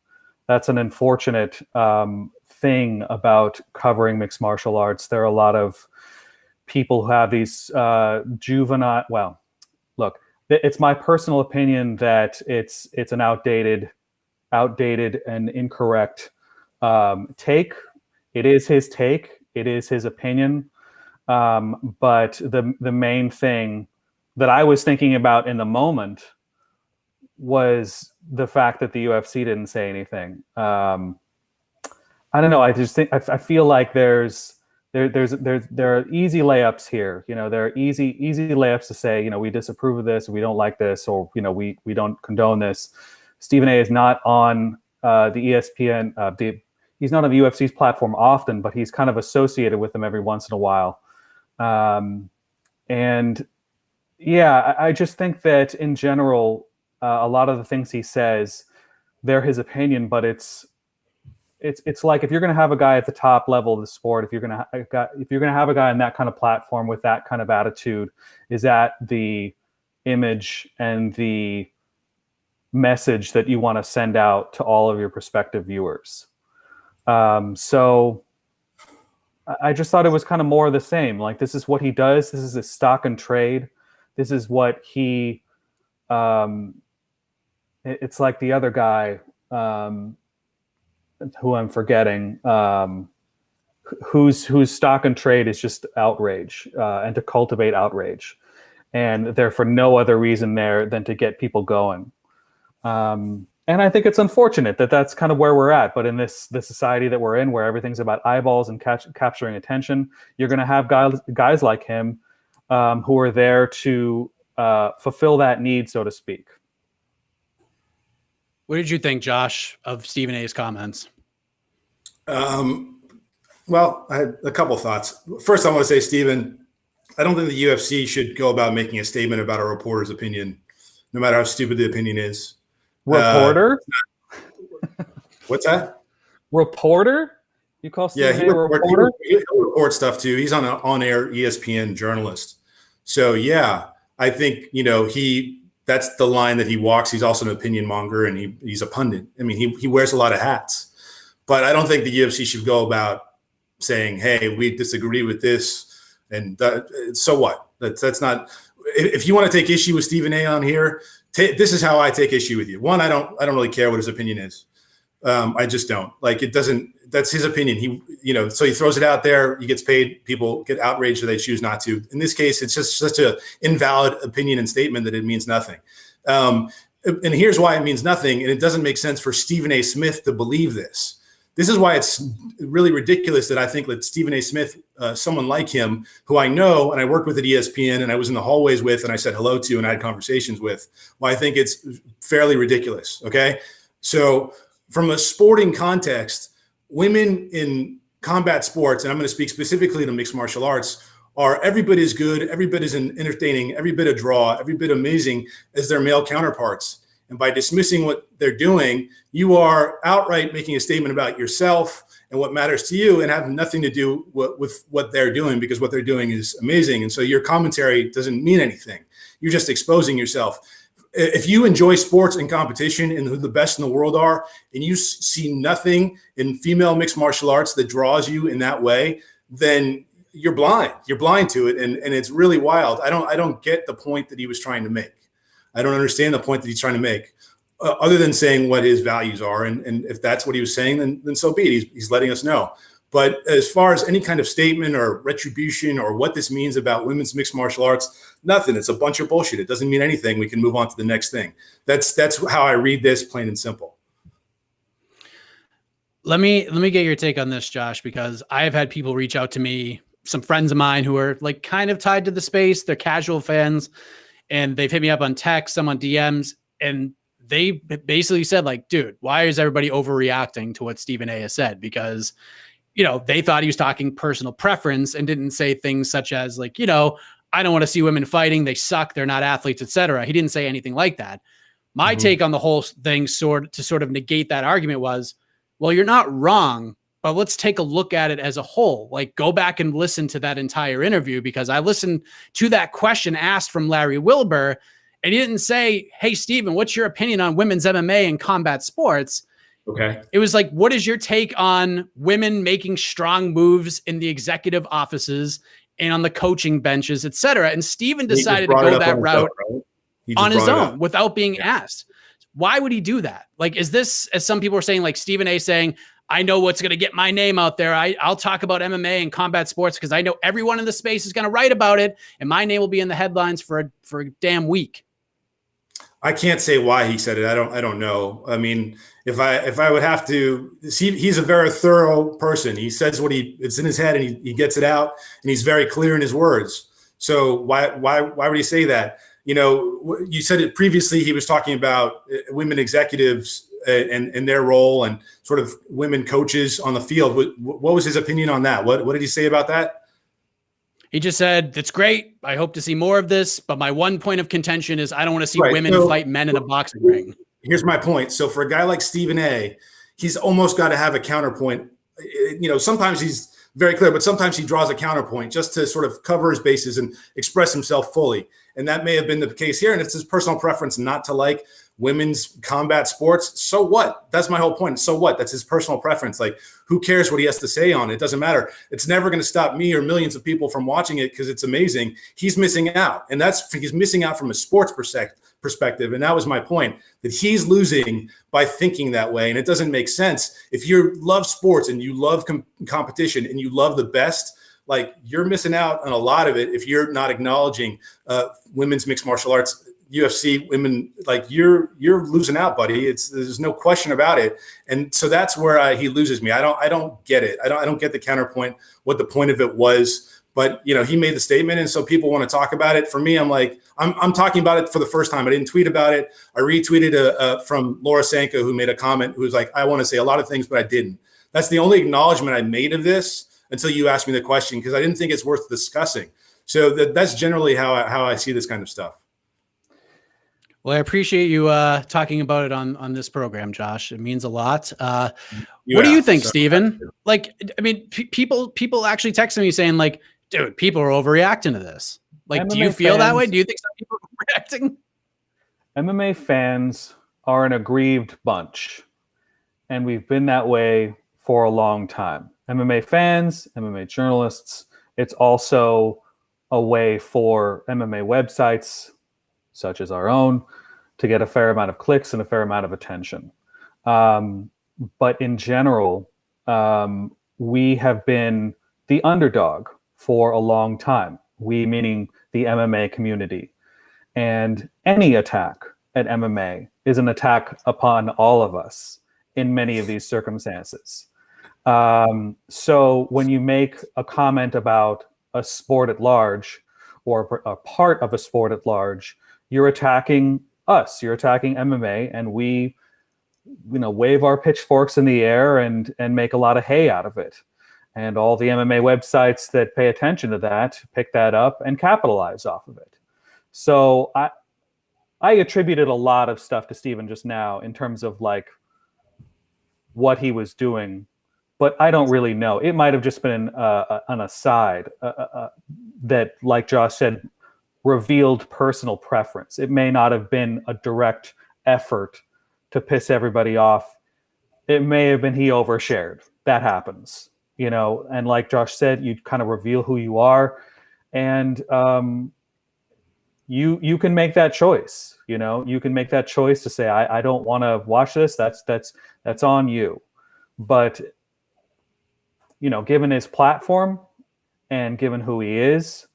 That's an unfortunate thing about covering mixed martial arts. There are a lot of people who have these juvenile. Well, look, it's my personal opinion that it's an outdated and incorrect take. It is his take. It is his opinion. But the main thing that I was thinking about in the moment was the fact that the UFC didn't say anything. I don't know. I just think I feel like there are easy layups here. There are easy layups to say, we disapprove of this, we don't like this, or we don't condone this. Stephen A is not on the ESPN. He's not on the UFC's platform often, but he's kind of associated with them every once in a while. And yeah, I just think that in general, a lot of the things he says, they're his opinion, but it's like if you're going to have a guy at the top level of the sport, if you're going to have a guy on that kind of platform with that kind of attitude, is that the image and the message that you want to send out to all of your prospective viewers? So I just thought it was kind of more of the same. Like, this is what he does. This is his stock and trade. This is what he, it's like the other guy, who I'm forgetting, whose stock and trade is just outrage, and to cultivate outrage, and they're for no other reason there than to get people going. And I think it's unfortunate that that's kind of where we're at. But in the society that we're in, where everything's about eyeballs and capturing attention, you're going to have guys like him who are there to fulfill that need, so to speak. What did you think, Josh, of Stephen A's comments? Well, I had a couple thoughts. First, I want to say, Stephen, I don't think the UFC should go about making a statement about a reporter's opinion, no matter how stupid the opinion is. Reporter? What's that? Reporter? You call Stephen A a reporter? He reports stuff too. He's on an on-air ESPN journalist. So yeah, I think that's the line that he walks. He's also an opinion monger, and he's a pundit. I mean, he wears a lot of hats. But I don't think the UFC should go about saying, "Hey, we disagree with this," and so what? That's not. If you want to take issue with Stephen A on here, this is how I take issue with you. One, I don't really care what his opinion is. I just don't. Like, it doesn't. That's his opinion. So he throws it out there. He gets paid. People get outraged, or they choose not to. In this case, it's just such an invalid opinion and statement that it means nothing. And here's why it means nothing, and it doesn't make sense for Stephen A. Smith to believe this. This is why it's really ridiculous that I think that Stephen A. Smith, someone like him, who I know and I worked with at ESPN and I was in the hallways with and I said hello to and I had conversations with, well, I think it's fairly ridiculous. Okay. So from a sporting context, women in combat sports, and I'm going to speak specifically to mixed martial arts, are every bit as good, every bit as entertaining, every bit a draw, every bit amazing as their male counterparts. And by dismissing what they're doing, you are outright making a statement about yourself and what matters to you, and have nothing to do with what they're doing, because what they're doing is amazing. And so your commentary doesn't mean anything. You're just exposing yourself. If you enjoy sports and competition and who the best in the world are, and you see nothing in female mixed martial arts that draws you in that way, then you're blind. You're blind to it. And it's really wild. I don't get the point that he was trying to make. I don't understand the point that he's trying to make, other than saying what his values are. And if that's what he was saying, then so be it. He's letting us know. But as far as any kind of statement or retribution or what this means about women's mixed martial arts, nothing. It's a bunch of bullshit. It doesn't mean anything. We can move on to the next thing. That's how I read this, plain and simple. Let me get your take on this, Josh, because I've had people reach out to me, some friends of mine who are like kind of tied to the space. They're casual fans. And they've hit me up on text, some on DMs, and they basically said, like, dude, why is everybody overreacting to what Stephen A has said? Because, they thought he was talking personal preference and didn't say things such as, like, I don't want to see women fighting. They suck. They're not athletes, etc. He didn't say anything like that. My take on the whole thing, sort of negate that argument, was, well, you're not wrong, but let's take a look at it as a whole. Like, go back and listen to that entire interview, because I listened to that question asked from Larry Wilbur, And he didn't say, hey, Steven, what's your opinion on women's MMA and combat sports? Okay. It was like, what is your take on women making strong moves in the executive offices and on the coaching benches, et cetera? And Steven decided to go that route on his own without being asked. Why would he do that? Like, is this, as some people are saying, like Stephen A saying, I know what's going to get my name out there. I'll talk about MMA and combat sports because I know everyone in the space is going to write about it, and my name will be in the headlines for a damn week. I can't say why he said it. I don't know. I mean, if I would have to, he's a very thorough person. He says it's in his head and he gets it out, and he's very clear in his words. So why would he say that? You know, you said it previously. He was talking about women executives and their role and sort of women coaches on the field. What was his opinion on that? What did he say about that? He just said, it's great. I hope to see more of this. But my one point of contention is I don't want to see women fight men in a boxing ring. Here's my point. So for a guy like Stephen A, he's almost got to have a counterpoint. You know, sometimes he's very clear, but sometimes he draws a counterpoint just to sort of cover his bases and express himself fully. And that may have been the case here. And it's his personal preference not to like women's combat sports. So what? That's my whole point. So what? That's his personal preference. Like, who cares what he has to say on it? It doesn't matter. It's never going to stop me or millions of people from watching it because it's amazing. He's missing out. And he's missing out from a sports perspective. And that was my point, that he's losing by thinking that way. And it doesn't make sense. If you love sports and you love competition and you love the best, like, you're missing out on a lot of it if you're not acknowledging women's mixed martial arts, UFC women. Like, you're losing out, buddy. There's no question about it. And so that's where he loses me. I don't get it. I don't get the counterpoint, what the point of it was. But, you know, he made the statement, and so people want to talk about it. For me, I'm like, I'm talking about it for the first time. I didn't tweet about it. I retweeted from Laura Sanko, who made a comment, who was like, I want to say a lot of things, but I didn't. That's the only acknowledgement I made of this until you asked me the question, because I didn't think it's worth discussing. So that's generally how I see this kind of stuff. Well, I appreciate you talking about it on this program, Josh. It means a lot. What do you think, Steven? Like, I mean, people actually texting me saying, like, dude, people are overreacting to this. Like, MMA do you feel that way? Do you think some people are overreacting? MMA fans are an aggrieved bunch, and we've been that way for a long time. MMA fans, MMA journalists. It's also a way for MMA websites, such as our own, to get a fair amount of clicks and a fair amount of attention. But in general, we have been the underdog for a long time. We meaning the MMA community. And any attack at MMA is an attack upon all of us in many of these circumstances. So when you make a comment about a sport at large or a part of a sport at large, you're attacking us, you're attacking MMA, and we, you know, wave our pitchforks in the air and make a lot of hay out of it. And all the MMA websites that pay attention to that pick that up and capitalize off of it. So I attributed a lot of stuff to Steven just now in terms of like what he was doing, but I don't really know. It might have just been an aside that, like Josh said, revealed personal preference. It may not have been a direct effort to piss everybody off. It may have been he overshared. That happens, you know. And like Josh said, you kind of reveal who you are, and you can make that choice. You know, you can make that choice to say, I don't want to watch this. That's on you. But you know, given his platform and given who he is,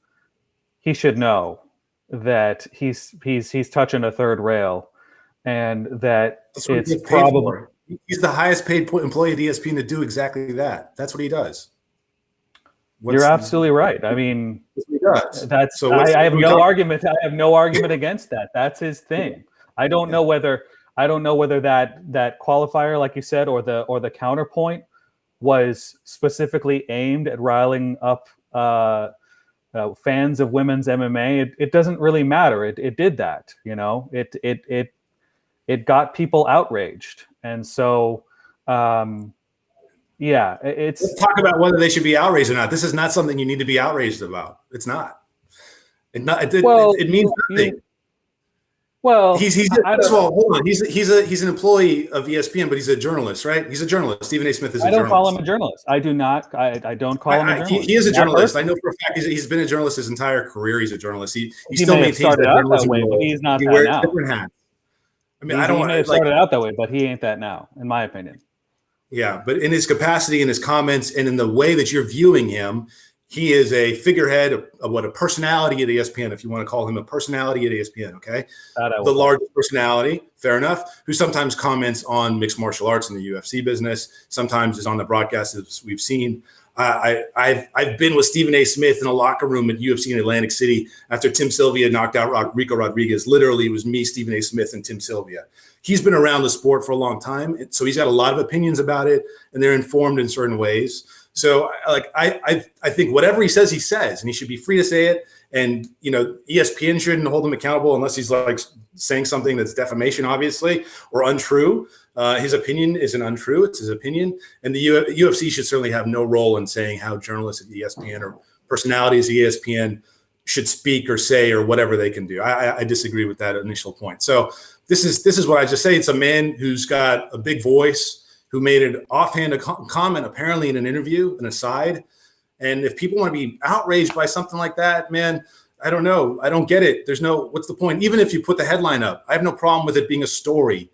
he should know that he's touching a third rail, and that it's probably he's the highest paid employee at ESPN to do exactly that. That's what he does. You're absolutely right. I mean, he does. That's so I have no argument. I have no argument against that. That's his thing. I don't know whether that qualifier, like you said, or the counterpoint was specifically aimed at riling up fans of women's MMA. It doesn't really matter. It did that, you know. It got people outraged, and so yeah, let's talk about whether they should be outraged or not. This is not something you need to be outraged about. It's not. It means nothing. Well, first of all, hold on. He's an employee of ESPN, but he's a journalist, right? He's a journalist. Stephen A. Smith is a journalist. I don't call him a journalist. I do not. I don't call him a journalist. He is a journalist. I know for a fact he's been a journalist his entire career. He's a journalist. He still maintains that journalism way, but he's not he that wears now. different hats. I mean, he may have started out that way, but he ain't that now, in my opinion. Yeah, but in his capacity, in his comments, and in the way that you're viewing him, he is a figurehead of a personality at ESPN, if you want to call him a personality at ESPN, okay? The largest personality, fair enough, who sometimes comments on mixed martial arts in the UFC business, sometimes is on the broadcast as we've seen. I've been with Stephen A. Smith in a locker room at UFC in Atlantic City after Tim Sylvia knocked out Rico Rodriguez. Literally, it was me, Stephen A. Smith, and Tim Sylvia. He's been around the sport for a long time, so he's got a lot of opinions about it, and they're informed in certain ways. So, I think whatever he says, and he should be free to say it. And ESPN shouldn't hold him accountable unless he's like saying something that's defamation, obviously, or untrue. His opinion isn't untrue; it's his opinion. And the UFC should certainly have no role in saying how journalists at ESPN or personalities at ESPN should speak or say or whatever they can do. I disagree with that initial point. So this is what I just say. It's a man who's got a big voice, who made an offhand comment, apparently in an interview, an aside. And if people want to be outraged by something like that, man, I don't know. I don't get it. What's the point? Even if you put the headline up, I have no problem with it being a story.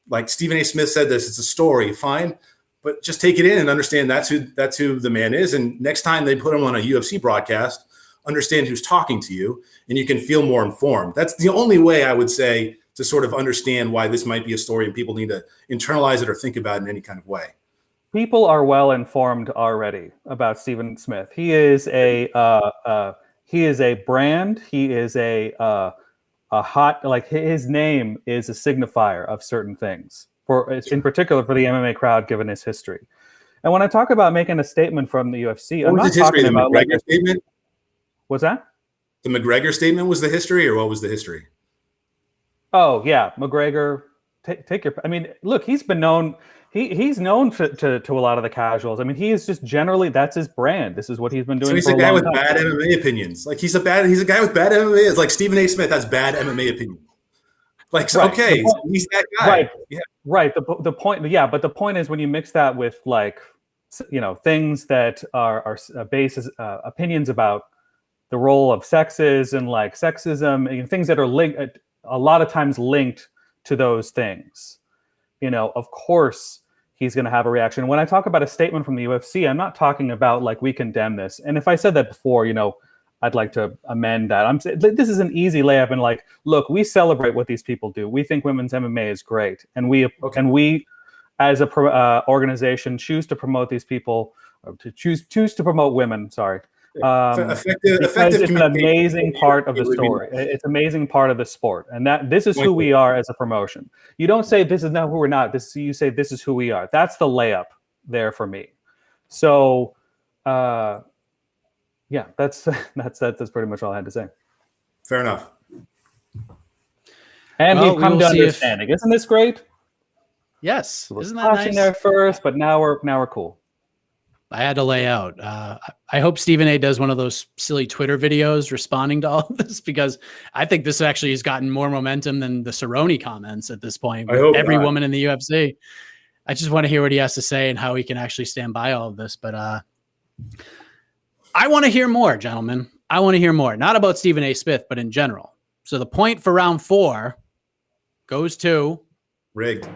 Like Stephen A. Smith said this, it's a story, fine. But just take it in and understand that's who the man is. And next time they put him on a UFC broadcast, understand who's talking to you, and you can feel more informed. That's the only way I would say to sort of understand why this might be a story and people need to internalize it or think about it in any kind of way. People are well informed already about Stephen Smith. He is a brand. He is a hot, like his name is a signifier of certain things, in particular for the MMA crowd, given his history. And when I talk about making a statement from the UFC, I'm not talking about the McGregor statement. What's that? The McGregor statement was the history, or what was the history? Oh yeah, McGregor. Take your. I mean, look, he's been known. He's known to a lot of the casuals. I mean, he is just generally, that's his brand. This is what he's been doing. So he's for a guy with time. bad MMA opinions. Like he's a guy with bad MMA. It's like Stephen A. Smith has bad MMA opinions. Like right. Okay, he's that guy. Right. Yeah. Right. The point. Yeah, but the point is when you mix that with like, things that are bases opinions about the role of sexes and like sexism and things that are linked a lot of times linked to those things. Of course, he's going to have a reaction. When I talk about a statement from the UFC, I'm not talking about like we condemn this. And if I said that before, I'd like to amend that. I'm saying this is an easy layup and like, look, we celebrate what these people do. We think women's MMA is great, and we as a organization choose to promote these people, or to choose to promote women. Sorry. Effective it's an amazing part of the story. It's an amazing part of the sport, and this is who we are as a promotion. You don't say this is not who we're not. You say this is who we are. That's the layup there for me. So, yeah, that's pretty much all I had to say. Fair enough. And we've come to understanding. Isn't this great? Yes, isn't that nice? There first, but now we're cool. I had to lay out. I hope Stephen A. does one of those silly Twitter videos responding to all of this, because I think this actually has gotten more momentum than the Cerrone comments at this point. With every woman in the UFC. I just want to hear what he has to say and how he can actually stand by all of this. But I want to hear more, gentlemen. I want to hear more. Not about Stephen A. Smith, but in general. So the point for round 4 goes to... Rigged.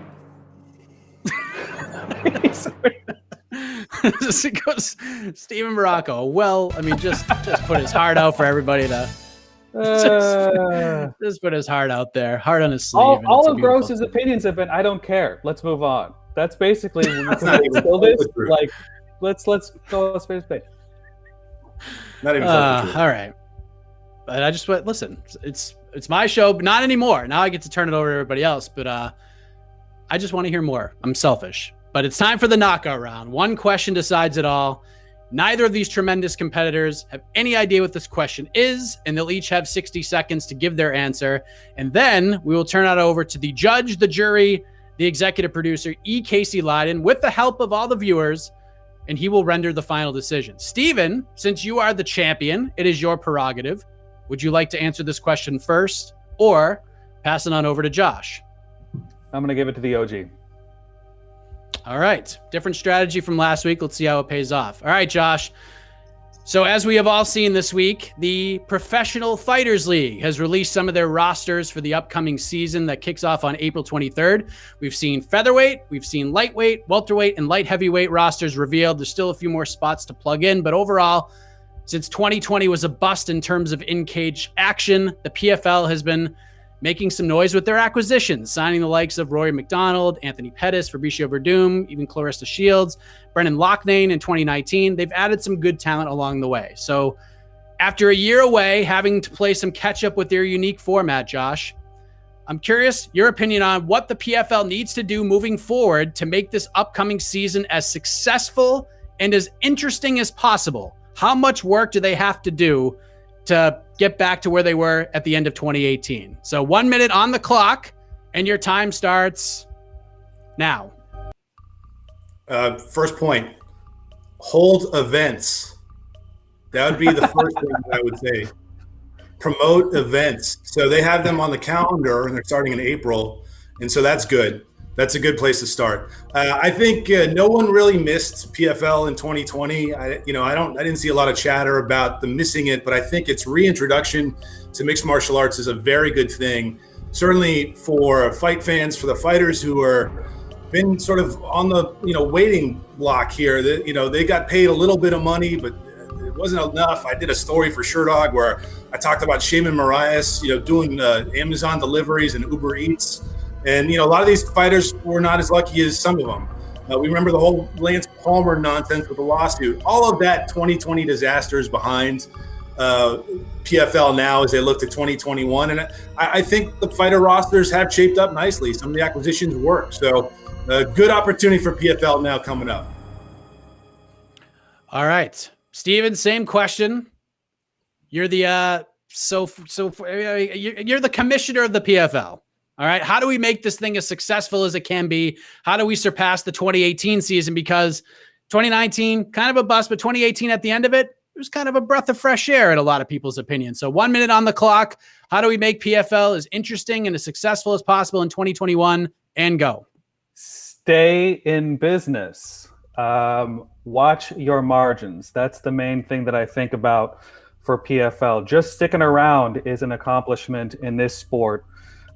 It goes Steven Marrocco. Well, I mean, just put his heart out for everybody to just put his heart out there, heart on his sleeve. All of Gross's opinions have been, I don't care. Let's move on. That's basically let's go space. Not even all right. But I just went, listen, it's my show, but not anymore. Now I get to turn it over to everybody else. But I just want to hear more. I'm selfish. But it's time for the knockout round. One question decides it all. Neither of these tremendous competitors have any idea what this question is, and they'll each have 60 seconds to give their answer. And then we will turn it over to the judge, the jury, the executive producer, E. Casey Lydon, with the help of all the viewers, and he will render the final decision. Steven, since you are the champion, it is your prerogative. Would you like to answer this question first, or Passing on over to Josh. I'm going to give it to the OG. All right. Different strategy from last week. Let's see how it pays off. All right, Josh. So as we have all seen this week, the Professional Fighters League has released some of their rosters for the upcoming season that kicks off on April 23rd. We've seen featherweight, we've seen lightweight, welterweight, and light heavyweight rosters revealed. There's still a few more spots to plug in, but overall, since 2020 was a bust in terms of in-cage action, the PFL has been making some noise with their acquisitions, signing the likes of Rory McDonald, Anthony Pettis, Fabricio Verdum, even Clarissa Shields, Brendan Loughnane in 2019. They've added some good talent along the way. So after a year away, having to play some catch up with their unique format, Josh, I'm curious your opinion on what the PFL needs to do moving forward to make this upcoming season as successful and as interesting as possible. How much work do they have to do to get back to where they were at the end of 2018? So 1 minute on the clock, and your time starts now. First point, hold events. That would be the first thing that I would say. Promote events. So they have them on the calendar, and they're starting in April, and so that's good. That's a good place to start. I think no one really missed PFL in 2020. I didn't see a lot of chatter about them missing it, but I think its reintroduction to mixed martial arts is a very good thing. Certainly for fight fans, for the fighters who are been sort of on the waiting block here. They got paid a little bit of money, but it wasn't enough. I did a story for Sherdog where I talked about Shaman Marias, doing Amazon deliveries and Uber Eats. And, a lot of these fighters were not as lucky as some of them. We remember the whole Lance Palmer nonsense with the lawsuit. All of that 2020 disaster is behind PFL now as they look to 2021. And I think the fighter rosters have shaped up nicely. Some of the acquisitions work. So a good opportunity for PFL now coming up. All right. Steven, same question. You're the you're the commissioner of the PFL. All right. How do we make this thing as successful as it can be? How do we surpass the 2018 season? Because 2019, kind of a bust, but 2018 at the end of it, it was kind of a breath of fresh air in a lot of people's opinion. So 1 minute on the clock. How do we make PFL as interesting and as successful as possible in 2021? And go. Stay in business. Watch your margins. That's the main thing that I think about for PFL. Just sticking around is an accomplishment in this sport.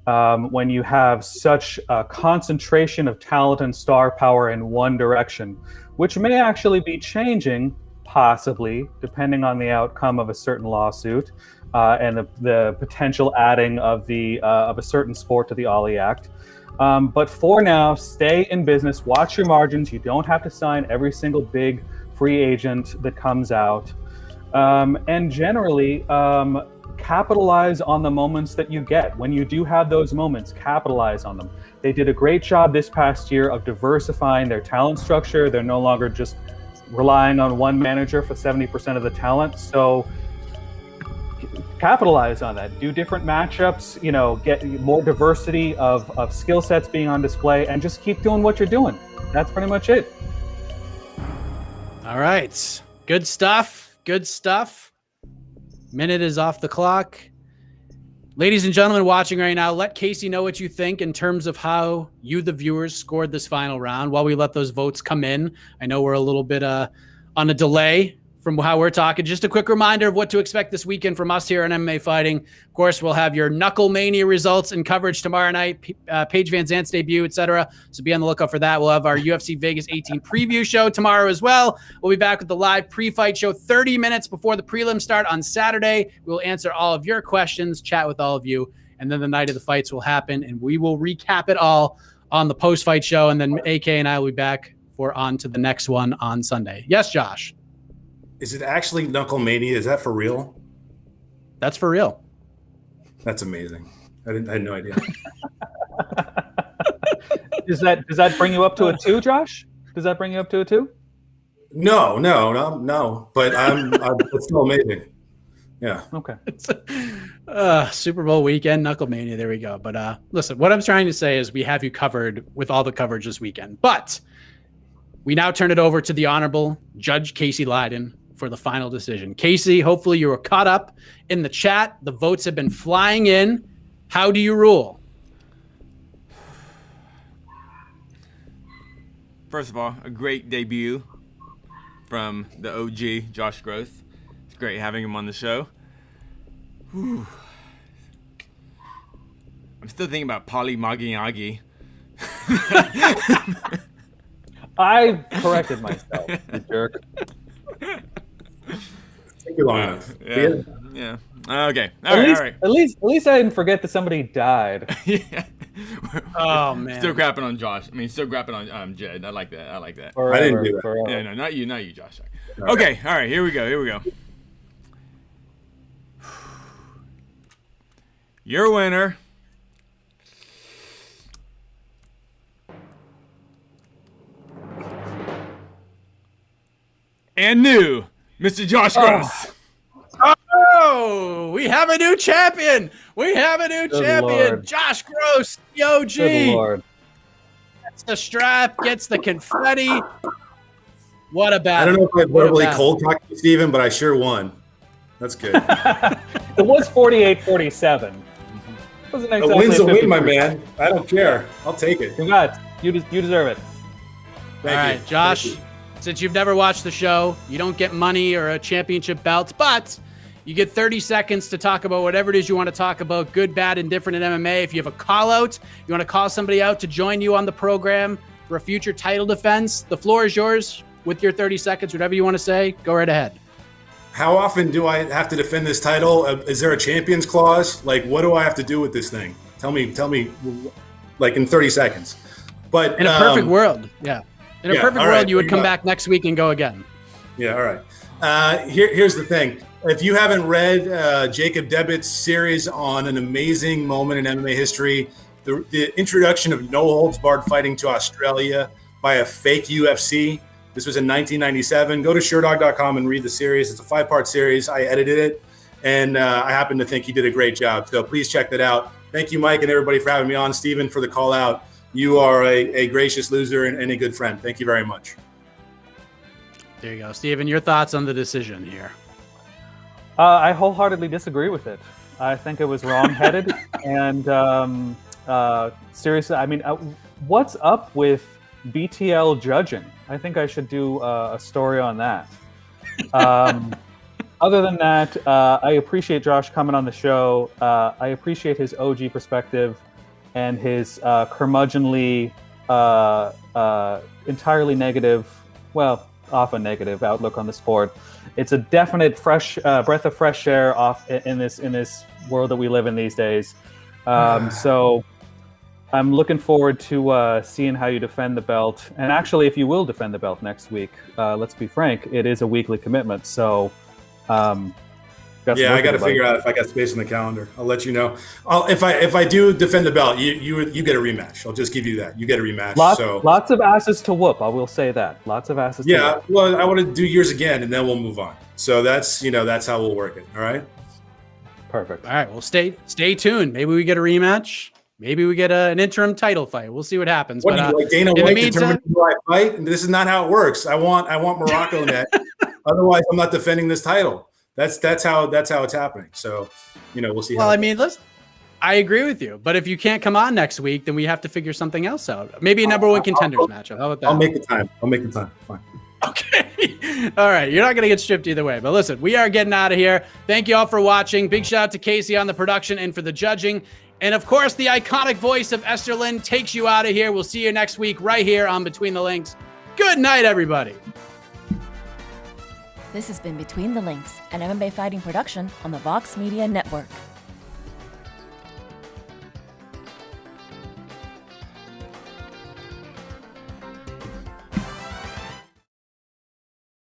When you have such a concentration of talent and star power in one direction, which may actually be changing, possibly, depending on the outcome of a certain lawsuit and the potential adding of a certain sport to the Ollie Act. But for now, stay in business, watch your margins. You don't have to sign every single big free agent that comes out. And generally, capitalize on the moments that you get. When you do have those moments, capitalize on them. They did a great job this past year of diversifying their talent structure. They're no longer just relying on one manager for 70% of the talent. So capitalize on that. Do different matchups, get more diversity of skill sets being on display, and just keep doing what you're doing. That's pretty much it. All right. Good stuff. Good stuff. Minute is off the clock. Ladies and gentlemen watching right now, let Casey know what you think in terms of how you, the viewers, scored this final round while we let those votes come in. I know we're a little bit on a delay from how we're talking. Just a quick reminder of what to expect this weekend from us here on MMA Fighting. Of course, we'll have your KnuckleMania results and coverage tomorrow night, Paige VanZant's debut, etc. So be on the lookout for that. We'll have our UFC Vegas 18 preview show tomorrow as well. We'll be back with the live pre-fight show 30 minutes before the prelims start on Saturday. We'll answer all of your questions, chat with all of you, and then the night of the fights will happen, and we will recap it all on the post-fight show, and then AK and I will be back for on to the next one on Sunday. Yes, Josh? Is it actually KnuckleMania? Is that for real? That's for real. That's amazing. I had no idea. Does that bring you up to a 2, Josh? Does that bring you up to a 2? No. But it's still amazing. Yeah. Okay. Super Bowl weekend, KnuckleMania. There we go. But listen, what I'm trying to say is we have you covered with all the coverage this weekend. But we now turn it over to the Honorable Judge Casey Leiden for the final decision. Casey, hopefully you were caught up in the chat. The votes have been flying in. How do you rule? First of all, a great debut from the OG, Josh Gross. It's great having him on the show. Whew. I'm still thinking about Polly Magiagi. I corrected myself, you jerk. Take you long enough. Yeah. Okay. All right. At least I didn't forget that somebody died. Yeah. Oh man. Still crapping on Josh. Still crapping on Jed. I like that. Forever, I didn't do that. forever. Yeah, no, not you, Josh. Okay. All right. Here we go. Your winner. And new, Mr. Josh Gross. Oh, we have a new champion. Lord. Josh Gross, the OG. Good Lord. Gets the strap, gets the confetti. What a battle. I don't know if I What a verbally battle. cold cocked you, Steven, but I sure won. That's good. It was 48-47. Wasn't A exactly win's a win, 53. my man. I don't care. I'll take it. Congrats. You deserve it. Thank All you. right, Josh, Thank you. since you've never watched the show, you don't get money or a championship belt, but you get 30 seconds to talk about whatever it is you want to talk about, good, bad, and different in MMA. If you have a call out, you want to call somebody out to join you on the program for a future title defense, the floor is yours with your 30 seconds, whatever you want to say, go right ahead. How often do I have to defend this title? Is there a champions clause? Like, what do I have to do with this thing? Tell me, like in 30 seconds. But In a perfect world, yeah. In a yeah, perfect all world, right, you would there you come go. back next week and go again. Yeah, all right. Here's the thing. If you haven't read Jacob Devitt's series on an amazing moment in MMA history, the introduction of no holds barred fighting to Australia by a fake UFC. This was in 1997. Go to SureDog.com and read the series. It's a 5-part series. I edited it, and I happen to think he did a great job. So please check that out. Thank you, Mike, and everybody for having me on. Steven, for the call out. You are a gracious loser and a good friend. Thank you very much. There you go. Steven, your thoughts on the decision here. I wholeheartedly disagree with it. I think it was wrong-headed, and seriously, what's up with BTL judging? I think I should do a story on that. Other than that, I appreciate Josh coming on the show. I appreciate his OG perspective and his curmudgeonly, entirely negative, well, often negative outlook on the sport. It's a definite fresh breath of fresh air off in this world that we live in these days. So I'm looking forward to seeing how you defend the belt. And actually, if you will defend the belt next week, let's be frank, it is a weekly commitment. So I got to figure out if I got space in the calendar. I'll let you know. If I do defend the belt, you get a rematch. I'll just give you that. You get a rematch. Lots of asses to whoop. I will say that. Lots of asses. To whoop. Well, I want to do yours again, and then we'll move on. So that's how we'll work it. All right. Perfect. All right. Well, stay tuned. Maybe we get a rematch. Maybe we get an interim title fight. We'll see what happens. What but, do you like Dana in the White meantime- determine who I fight? And this is not how it works. I want Morocco net. Otherwise, I'm not defending this title. That's how it's happening. So, we'll see. Well, listen, I agree with you. But if you can't come on next week, then we have to figure something else out. Maybe a number one contenders matchup. How about that? I'll make the time. Fine. Okay. All right. You're not going to get stripped either way. But listen, we are getting out of here. Thank you all for watching. Big shout out to Casey on the production and for the judging. And of course, the iconic voice of Esther Lynn takes you out of here. We'll see you next week right here on Between the Links. Good night, everybody. This has been Between the Links, an MMA fighting production on the Vox Media Network.